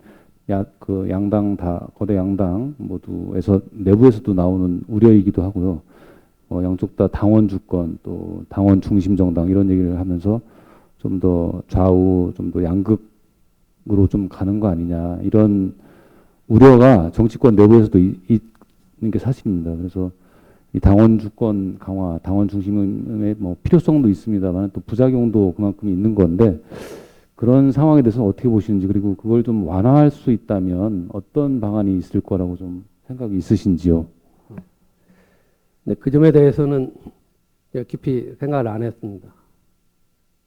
양당 다 거대 양당 모두에서 내부에서도 나오는 우려이기도 하고요. 양쪽 다 당원 주권 또 당원 중심 정당 이런 얘기를 하면서 좀 더 좌우 좀 더 양극으로 좀 가는 거 아니냐 이런 우려가 정치권 내부에서도 있는 게 사실입니다. 그래서 이 당원 주권 강화, 당원 중심의 뭐 필요성도 있습니다만 또 부작용도 그만큼 있는 건데 그런 상황에 대해서 어떻게 보시는지 그리고 그걸 좀 완화할 수 있다면 어떤 방안이 있을 거라고 좀 생각이 있으신지요? 네, 그 점에 대해서는 제가 깊이 생각을 안 했습니다.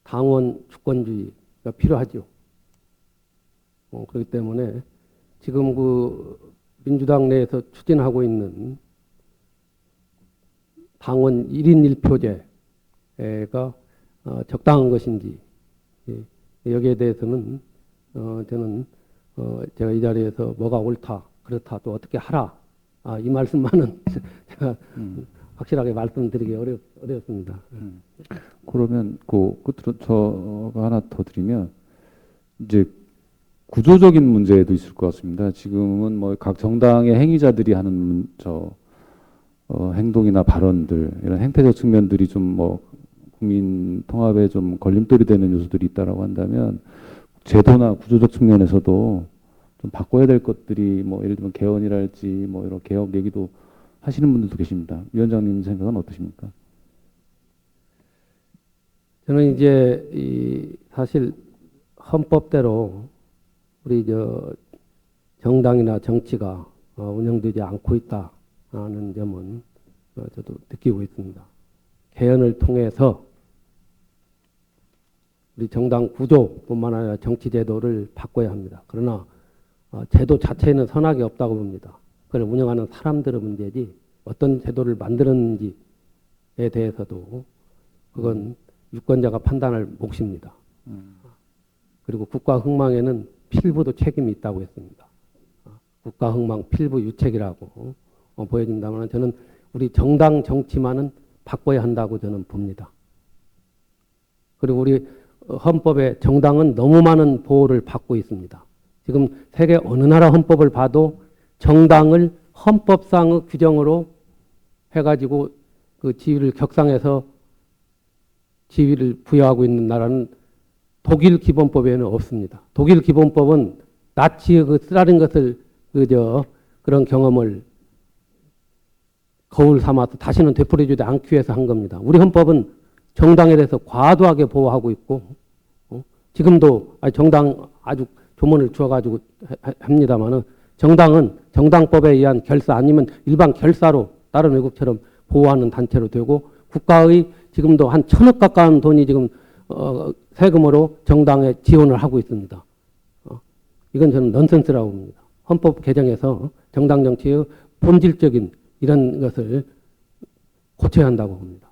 당원 주권주의가 필요하죠. 그렇기 때문에 지금 그 민주당 내에서 추진하고 있는 당원 1인 1표제가 적당한 것인지 여기에 대해서는 저는 제가 이 자리에서 뭐가 옳다 그렇다 또 어떻게 하라 이 말씀만은 제가 확실하게 말씀드리기 어렵습니다. 그러면 끝으로 저가 하나 더 드리면 이제 구조적인 문제도 있을 것 같습니다. 지금은 뭐 각 정당의 행위자들이 하는 행동이나 발언들 이런 행태적 측면들이 좀 뭐 국민 통합에 좀 걸림돌이 되는 요소들이 있다라고 한다면 제도나 구조적 측면에서도 좀 바꿔야 될 것들이 뭐 예를 들면 개헌이랄지 뭐 이런 개혁 얘기도 하시는 분들도 계십니다. 위원장님 생각은 어떠십니까? 저는 이제 사실 헌법대로 우리 정당이나 정치가 운영되지 않고 있다는 점은 저도 느끼고 있습니다. 개헌을 통해서 우리 정당 구조뿐만 아니라 정치 제도를 바꿔야 합니다. 그러나 제도 자체에는 선악이 없다고 봅니다. 그걸 운영하는 사람들의 문제지 어떤 제도를 만들었는지에 대해서도 그건 유권자가 판단할 몫입니다. 그리고 국가 흥망에는 필부도 책임이 있다고 했습니다. 국가 흥망 필부 유책이라고 보여진다면 저는 우리 정당 정치만은 바꿔야 한다고 저는 봅니다. 그리고 우리 헌법에 정당은 너무 많은 보호를 받고 있습니다. 지금 세계 어느 나라 헌법을 봐도 정당을 헌법상의 규정으로 해가지고 그 지위를 격상해서 지위를 부여하고 있는 나라는 독일 기본법에는 없습니다. 독일 기본법은 나치의 그 쓰라린 것을 그런 경험을 거울 삼아서 다시는 되풀이주지 않기 위해서 한 겁니다. 우리 헌법은 정당에 대해서 과도하게 보호하고 있고 지금도 정당 아주 조문을 주어가지고 합니다만은 정당은 정당법에 의한 결사 아니면 일반 결사로 다른 외국처럼 보호하는 단체로 되고 국가의 지금도 한 1,000억 가까운 돈이 지금 세금으로 정당에 지원을 하고 있습니다. 이건 저는 넌센스라고 봅니다. 헌법 개정에서 정당 정치의 본질적인 이런 것을 고쳐야 한다고 봅니다.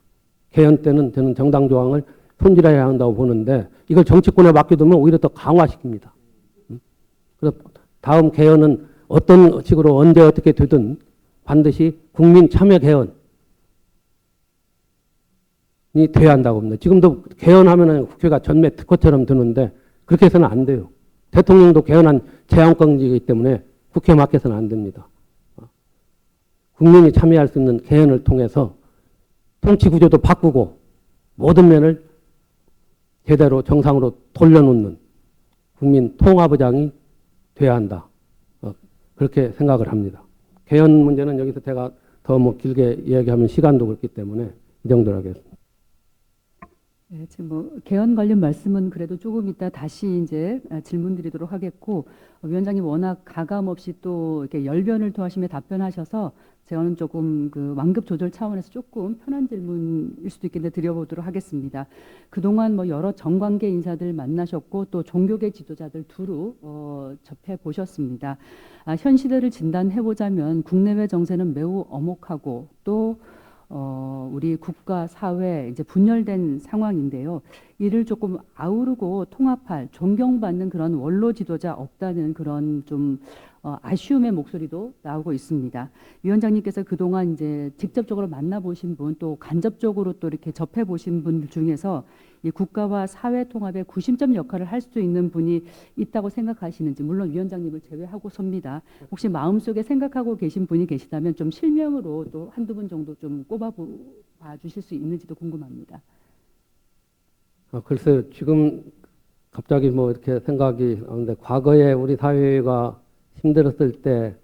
개헌 때는 저는 정당 조항을 손질해야 한다고 보는데 이걸 정치권에 맡겨두면 오히려 더 강화시킵니다. 그래서 다음 개헌은 어떤 식으로 언제 어떻게 되든 반드시 국민 참여 개헌이 돼야 한다고 봅니다. 지금도 개헌하면 국회가 전매 특허처럼 드는데 그렇게 해서는 안 돼요. 대통령도 개헌한 제한권이기 때문에 국회에 맡겨서는 안 됩니다. 국민이 참여할 수 있는 개헌을 통해서 통치 구조도 바꾸고 모든 면을 제대로 정상으로 돌려놓는 국민 통합의장이 돼야 한다. 그렇게 생각을 합니다. 개헌 문제는 여기서 제가 더 뭐 길게 이야기하면 시간도 그렇기 때문에 이 정도로 하겠습니다. 네, 지금 개헌 관련 말씀은 그래도 조금 이따 다시 이제 질문드리도록 하겠고 위원장님 워낙 가감 없이 또 이렇게 열변을 토하시며 답변하셔서 제가는 조금 그 완급 조절 차원에서 조금 편한 질문일 수도 있겠는데 드려보도록 하겠습니다. 그동안 뭐 여러 정관계 인사들 만나셨고 또 종교계 지도자들 두루 접해 보셨습니다. 현 시대를 진단해 보자면 국내외 정세는 매우 엄혹하고 또 우리 국가 사회 이제 분열된 상황인데요. 이를 조금 아우르고 통합할 존경받는 그런 원로 지도자 없다는 그런 좀 아쉬움의 목소리도 나오고 있습니다. 위원장님께서 그동안 이제 직접적으로 만나보신 분, 또 간접적으로 또 이렇게 접해보신 분들 중에서 이 국가와 사회 통합의 구심점 역할을 할 수 있는 분이 있다고 생각하시는지, 물론 위원장님을 제외하고섭니다. 혹시 마음속에 생각하고 계신 분이 계시다면 좀 실명으로 또 한두 분 정도 좀 꼽아 주실 수 있는지도 궁금합니다. 글쎄요, 지금 갑자기 뭐 이렇게 생각이 나는데, 과거에 우리 사회가 힘들었을 때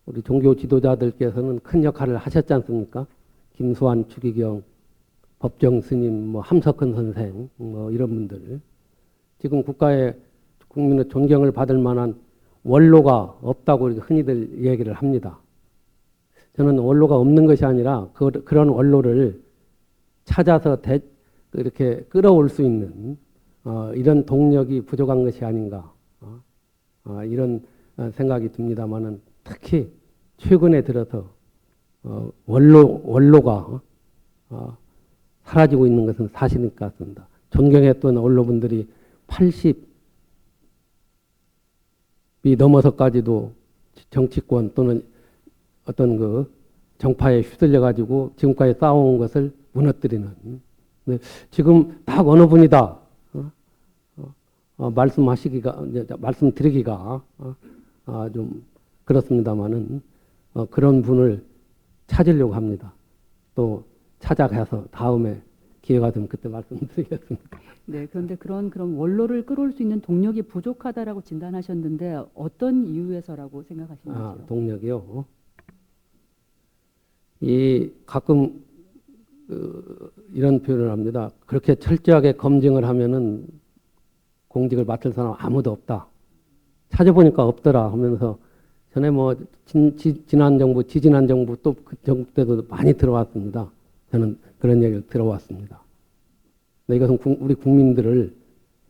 우리 종교 지도자들께서는 큰 역할을 하셨지 않습니까? 김수환, 추기경, 법정 스님, 뭐 함석헌 선생, 뭐 이런 분들. 지금 국가의 국민의 존경을 받을 만한 원로가 없다고 흔히들 얘기를 합니다. 저는 원로가 없는 것이 아니라 그런 원로를 찾아서 이렇게 끌어올 수 있는 이런 동력이 부족한 것이 아닌가, 이런 생각이 듭니다만은, 특히 최근에 들어서 원로가 사라지고 있는 것은 사실인 것 같습니다. 존경했던 원로분들이 80이 넘어서까지도 정치권 또는 어떤 그 정파에 휩쓸려 가지고 지금까지 싸워온 것을 무너뜨리는, 지금 딱 어느 분이다 말씀드리기가 좀 그렇습니다만은, 그런 분을 찾으려고 합니다. 또 찾아가서 다음에 기회가 되면 그때 말씀드리겠습니다. 네, 그런데 그런 원로를 끌어올 수 있는 동력이 부족하다라고 진단하셨는데 어떤 이유에서라고 생각하시는지요? 동력이요. 가끔 이런 표현을 합니다. 그렇게 철저하게 검증을 하면은 공직을 맡을 사람 아무도 없다. 찾아보니까 없더라 하면서, 전에 뭐 지난 정부, 지지난 정부, 또 그 정부 때도 많이 들어왔습니다. 저는 그런 얘기를 들어왔습니다. 근데 이것은 우리 국민들을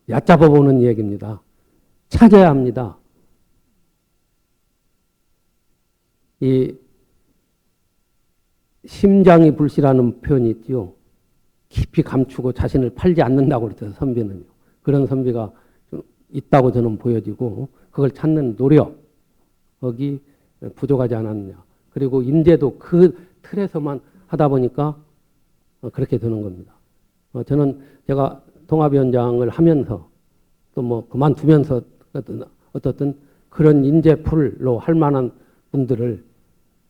얕잡아 보는 얘기입니다. 찾아야 합니다. 이 심장이 불씨라는 표현이 있지요. 깊이 감추고 자신을 팔지 않는다고 그랬죠, 선비는요. 그런 선비가 좀 있다고 저는 보여지고, 그걸 찾는 노력이 부족하지 않았느냐. 그리고 인재도 그 틀에서만 하다 보니까 그렇게 되는 겁니다. 저는 제가 통합위원장을 하면서 또 뭐 그만두면서 어떻든 그런 인재풀로 할 만한 분들을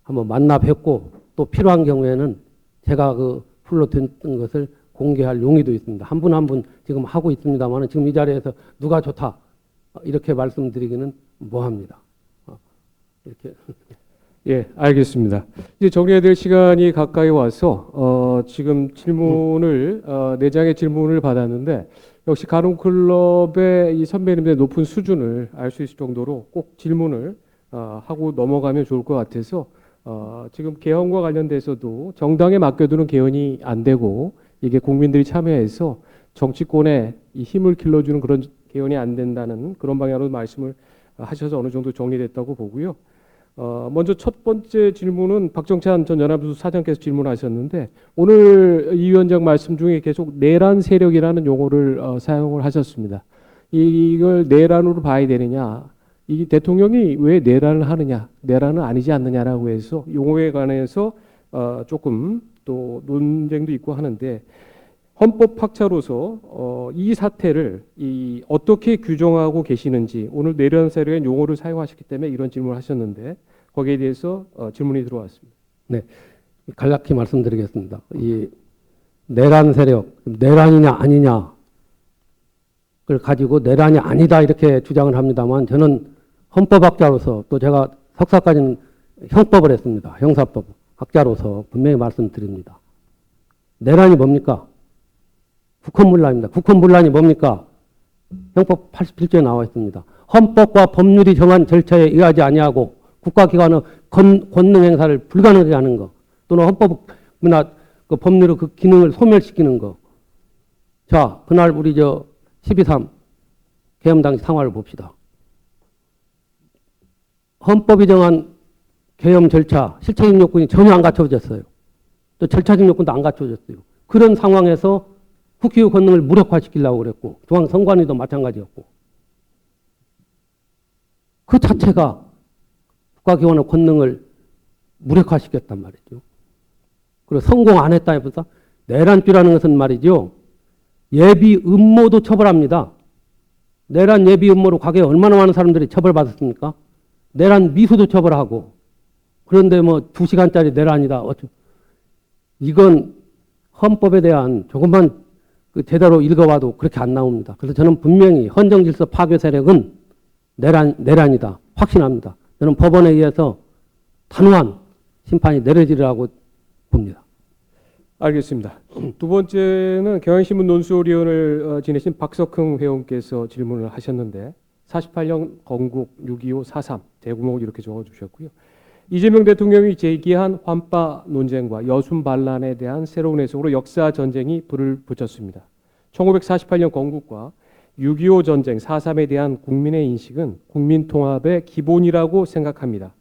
한번 만나 뵙고, 또 필요한 경우에는 제가 그 풀로 된 것을 공개할 용의도 있습니다. 한 분 한 분 지금 하고 있습니다만, 지금 이 자리에서 누가 좋다 이렇게 말씀드리기는 뭐합니다. 이렇게. 예, 알겠습니다. 이제 정리해야 될 시간이 가까이 와서 지금 질문을 네 장의 질문을 받았는데, 역시 가눔클럽의 이 선배님들의 높은 수준을 알 수 있을 정도로 꼭 질문을 하고 넘어가면 좋을 것 같아서, 지금 개헌과 관련돼서도 정당에 맡겨두는 개헌이 안 되고, 이게 국민들이 참여해서 정치권에 이 힘을 길러주는 그런 개헌이 안 된다는 그런 방향으로 말씀을 하셔서 어느 정도 정리됐다고 보고요. 먼저 첫 번째 질문은 박정찬 전 연합뉴스 사장께서 질문하셨는데, 오늘 이 위원장 말씀 중에 계속 내란 세력이라는 용어를 사용을 하셨습니다. 이걸 내란으로 봐야 되느냐, 이 대통령이 왜 내란을 하느냐, 내란은 아니지 않느냐라고 해서 용어에 관해서 조금 또 논쟁도 있고 하는데, 헌법학자로서 이 사태를 어떻게 규정하고 계시는지, 오늘 내란 세력의 용어를 사용하셨기 때문에 이런 질문을 하셨는데, 거기에 대해서 질문이 들어왔습니다. 네, 간략히 말씀드리겠습니다. 이 내란 세력, 내란이냐 아니냐, 그걸 가지고 내란이 아니다 이렇게 주장을 합니다만, 저는 헌법학자로서, 또 제가 석사까지는 형법을 했습니다. 형사법 학자로서 분명히 말씀드립니다. 내란이 뭡니까? 국헌문란입니다. 국헌문란이 뭡니까? 형법 87조에 나와 있습니다. 헌법과 법률이 정한 절차에 의하지 아니하고 국가기관의 권능 행사를 불가능하게 하는 것, 또는 헌법이나 그 법률의 그 기능을 소멸시키는 것. 자, 그날 우리 12.3 계엄 당시 상황을 봅시다. 헌법이 정한 계엄 절차, 실체적 요건이 전혀 안 갖춰졌어요. 또 절차적 요건도 안 갖춰졌어요. 그런 상황에서 국회의 권능을 무력화시키려고 그랬고, 중앙선관위도 마찬가지였고, 그 자체가 국가기관의 권능을 무력화시켰단 말이죠. 그리고 성공 안 했다 해서 내란죄라는 것은 말이죠. 예비 음모도 처벌합니다. 내란 예비 음모로 과거에 얼마나 많은 사람들이 처벌받았습니까? 내란 미수도 처벌하고. 그런데 뭐 2시간짜리 내란이다. 이건 헌법에 대한 조금만 제대로 읽어봐도 그렇게 안 나옵니다. 그래서 저는 분명히 헌정질서 파괴 세력은 내란이다. 확신합니다. 저는 법원에 의해서 단호한 심판이 내려지리라고 봅니다. 알겠습니다. 두 번째는 경향신문 논술위원을 지내신 박석흥 회원께서 질문을 하셨는데 48년 건국 6.25 4.3 대구목을 이렇게 적어주셨고요. 이재명 대통령이 제기한 환빠 논쟁과 여순 반란에 대한 새로운 해석으로 역사 전쟁이 불을 붙였습니다. 1948년 건국과 6.25 전쟁 4.3에 대한 국민의 인식은 국민 통합의 기본이라고 생각합니다.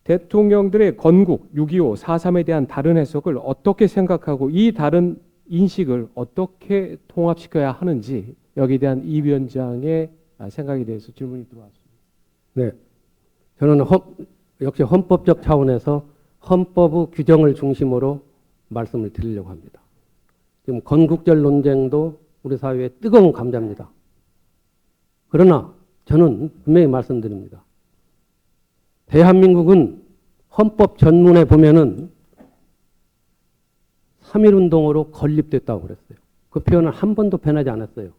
대통령들의 건국, 6.25, 4.3에 대한 다른 해석을 어떻게 생각하고 이 다른 인식을 어떻게 통합시켜야 하는지 여기에 대한 이 위원장의 생각에 대해서 질문이 들어왔습니다. 네, 저는 역시 헌법적 차원에서 헌법의 규정을 중심으로 말씀을 드리려고 합니다. 지금 건국절 논쟁도 우리 사회의 뜨거운 감자입니다. 그러나 저는 분명히 말씀드립니다. 대한민국은 헌법 전문에 보면은 3.1운동으로 건립됐다고 그랬어요. 그 표현을 한 번도 변하지 않았어요.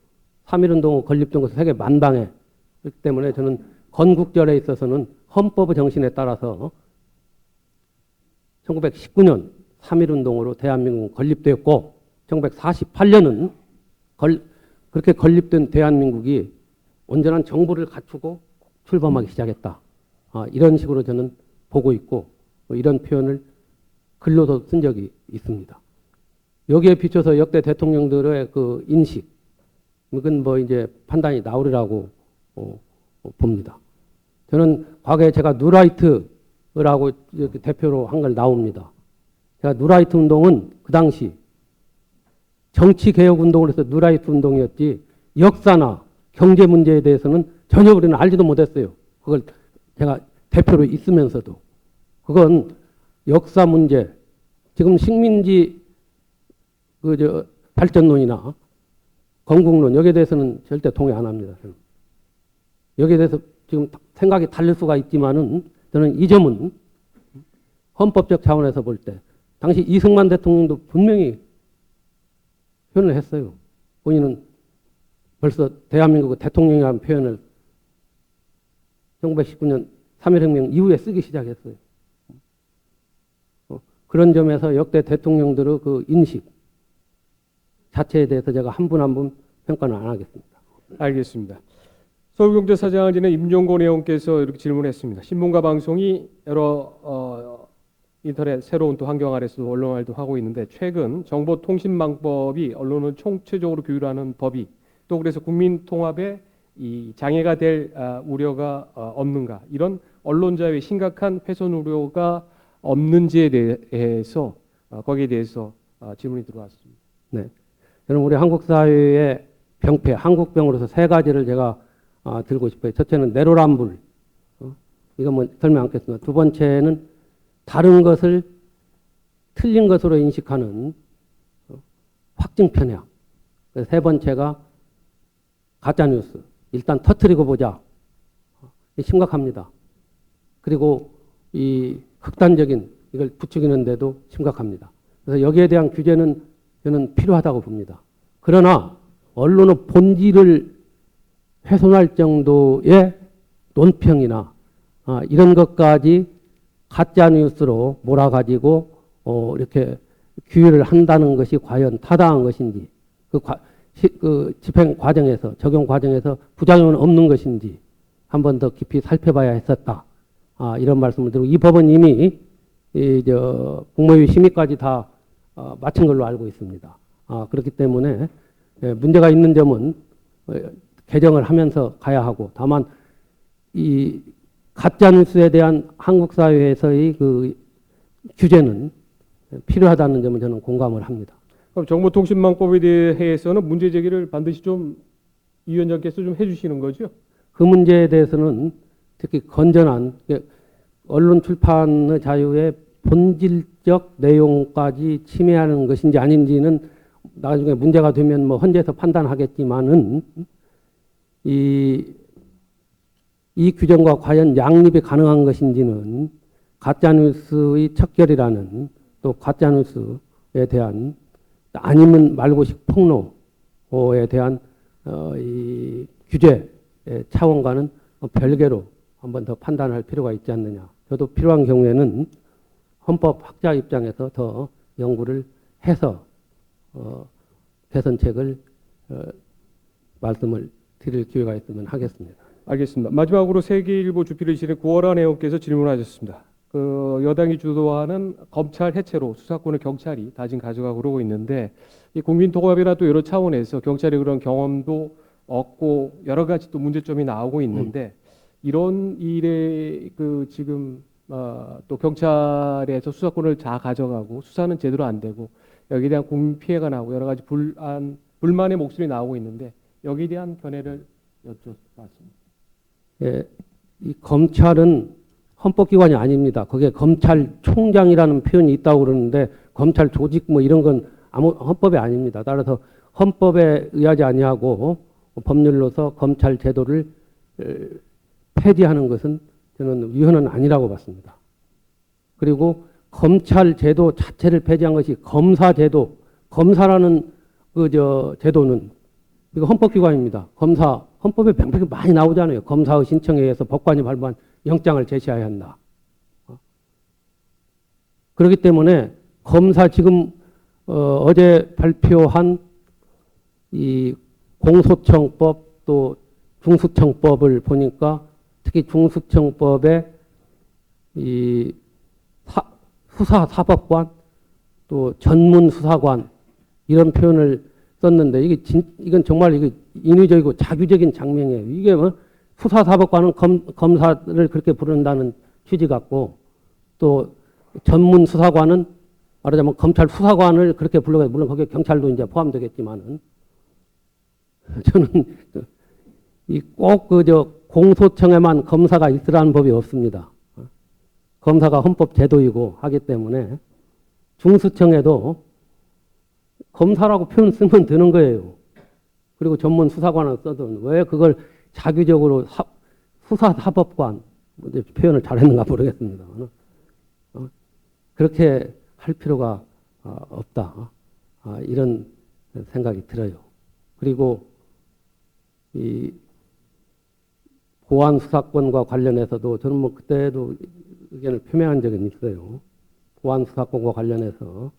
3.1운동으로 건립된 것은 세계 만방에. 그렇기 때문에 저는 건국절에 있어서는 헌법의 정신에 따라서 1919년 3.1운동으로 대한민국은 건립되었고 1948년은 그렇게 건립된 대한민국이 온전한 정부를 갖추고 출범하기 시작했다. 이런 식으로 저는 보고 있고 이런 표현을 글로도 쓴 적이 있습니다. 여기에 비춰서 역대 대통령들의 그 인식, 이건 뭐 이제 판단이 나오리라고 봅니다. 저는 과거에 제가 누라이트라고 이렇게 대표로 한 걸 나옵니다. 제가 누라이트 운동은 그 당시 정치개혁 운동을 해서 누라이트 운동이었지 역사나 경제 문제에 대해서는 전혀 우리는 알지도 못했어요. 그걸 제가 대표로 있으면서도. 그건 역사 문제, 지금 식민지 발전론이나 건국론 여기에 대해서는 절대 동의 안 합니다. 저는. 여기에 대해서 지금 생각이 다를 수가 있지만은 저는 이 점은 헌법적 차원에서 볼 때 당시 이승만 대통령도 분명히 표현을 했어요. 본인은 벌써 대한민국의 대통령이라는 표현을 1919년 3.1혁명 이후에 쓰기 시작했어요. 그런 점에서 역대 대통령들의 그 인식 자체에 대해서 제가 한 분 한 분 평가는 안 하겠습니다. 알겠습니다. 서울경제사장을 지낸 임종곤 의원께서 이렇게 질문했습니다. 신문과 방송이 여러 인터넷 새로운 또 환경 아래서 언론 활동하고 있는데 최근 정보통신망법이 언론을 총체적으로 규율하는 법이 또 그래서 국민 통합에 이 장애가 될 우려가 없는가, 이런 언론 자유의 심각한 훼손 우려가 없는지에 대해서 거기에 대해서 질문이 들어왔습니다. 네, 저는 우리 한국 사회의 병폐, 한국병으로서 세 가지를 제가 들고 싶어요. 첫째는 내로남불, 이건 뭐 설명 않겠습니다. 두 번째는 다른 것을 틀린 것으로 인식하는 확증 편향. 세 번째가 가짜뉴스. 일단 터뜨리고 보자. 심각합니다. 그리고 이 극단적인 이걸 부추기는데도 심각합니다. 그래서 여기에 대한 규제는 저는 필요하다고 봅니다. 그러나 언론의 본질을 훼손할 정도의 논평이나 이런 것까지 가짜뉴스로 몰아가지고 이렇게 규율을 한다는 것이 과연 타당한 것인지, 그 집행 과정에서, 적용 과정에서 부작용은 없는 것인지 한 번 더 깊이 살펴봐야 했었다. 이런 말씀을 드리고, 이 법은 이미 국무회의 심의까지 다 마친 걸로 알고 있습니다. 그렇기 때문에 문제가 있는 점은 개정을 하면서 가야 하고, 다만 이 가짜뉴스에 대한 한국 사회에서의 그 규제는 필요하다는 점은 저는 공감을 합니다. 그럼 정보통신망법에 대해서는 문제 제기를 반드시 좀 이 위원장께서 좀 해주시는 거죠? 그 문제에 대해서는 특히 건전한 언론 출판의 자유의 본질적 내용까지 침해하는 것인지 아닌지는 나중에 문제가 되면 뭐 헌재에서 판단하겠지만은 이 규정과 과연 양립이 가능한 것인지는 가짜뉴스의 척결이라는 또 가짜뉴스에 대한 아니면 말고식 폭로에 대한 이 규제 차원과는 별개로 한번 더 판단할 필요가 있지 않느냐. 저도 필요한 경우에는 헌법학자 입장에서 더 연구를 해서 개선책을 말씀을 드릴 기회가 있으면 하겠습니다. 알겠습니다. 마지막으로 세계일보 주필이시는 구월한 의원께서 질문하셨습니다. 그 여당이 주도하는 검찰 해체로 수사권을 경찰이 다진 가져가고 그러고 있는데 이 국민통합이나 또 여러 차원에서 경찰의 그런 경험도 얻고 여러 가지 또 문제점이 나오고 있는데 이런 일에 그 지금 또 경찰에서 수사권을 다 가져가고 수사는 제대로 안 되고 여기에 대한 국민 피해가 나고 여러 가지 불만의 목소리 나오고 있는데 여기에 대한 견해를 여쭙습니다. 예, 이 검찰은 헌법기관이 아닙니다. 거기에 검찰총장이라는 표현이 있다고 그러는데 검찰 조직 뭐 이런 건 아무 헌법이 아닙니다. 따라서 헌법에 의하지 아니하고 법률로서 검찰 제도를 폐지하는 것은 저는 위헌은 아니라고 봤습니다. 그리고 검찰 제도 자체를 폐지한 것이 검사 제도, 검사라는 제도는 이거 헌법기관입니다. 검사 헌법에 명백히 많이 나오잖아요. 검사의 신청에 의해서 법관이 발부한 영장을 제시해야 한다. 그렇기 때문에 검사 지금 어제 발표한 이 공소청법 또 중수청법을 보니까 특히 중수청법에 이 수사사법관 또 전문수사관 이런 표현을 썼는데 이건 정말 이게 인위적이고 자규적인 장면이에요. 이게 뭐 수사사법관은 검사를 그렇게 부른다는 취지 같고 또 전문수사관은 말하자면 검찰 수사관을 그렇게 불러요. 물론 거기에 경찰도 이제 포함되겠지만은 저는 꼭 공소청에만 검사가 있으라는 법이 없습니다. 검사가 헌법 제도이고 하기 때문에 중수청에도 검사라고 표현 쓰면 되는 거예요. 그리고 전문 수사관을 써도 왜 그걸 자규적으로 수사사법관 표현을 잘했는가 모르겠습니다. 그렇게 할 필요가 없다. 이런 생각이 들어요. 그리고 이 보안 수사권과 관련해서도 저는 뭐 그때도 의견을 표명한 적은 있어요. 보안 수사권과 관련해서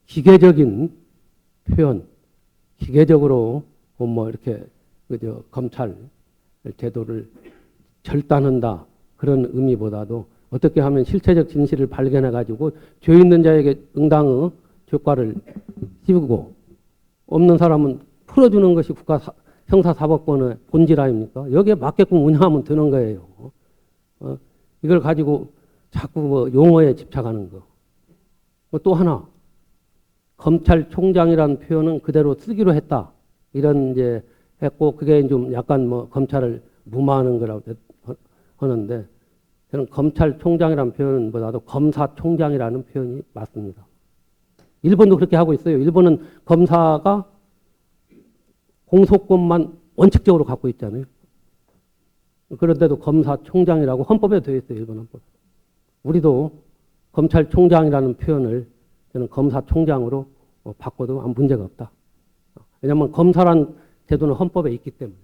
기계적인 표현, 기계적으로 뭐 이렇게 검찰 제도를 절단한다 그런 의미보다도 어떻게 하면 실체적 진실을 발견해 가지고 죄 있는 자에게 응당의 죄과를 씌우고 없는 사람은 풀어주는 것이 국가 형사사법권의 본질 아닙니까? 여기에 맞게끔 운영하면 되는 거예요. 이걸 가지고 자꾸 뭐 용어에 집착하는 거. 또 하나 검찰총장이라는 표현은 그대로 쓰기로 했다. 이런 이제 했고 그게 좀 약간 뭐 검찰을 무마하는 거라고 하는데 저는 검찰총장이라는 표현보다도 검사총장이라는 표현이 맞습니다. 일본도 그렇게 하고 있어요. 일본은 검사가 공소권만 원칙적으로 갖고 있잖아요. 그런데도 검사총장이라고 헌법에 되어 있어요. 일본 헌법. 우리도 검찰총장이라는 표현을 저는 검사총장으로 바꿔도 아무 문제가 없다. 왜냐하면 검사란 제도는 헌법에 있기 때문에.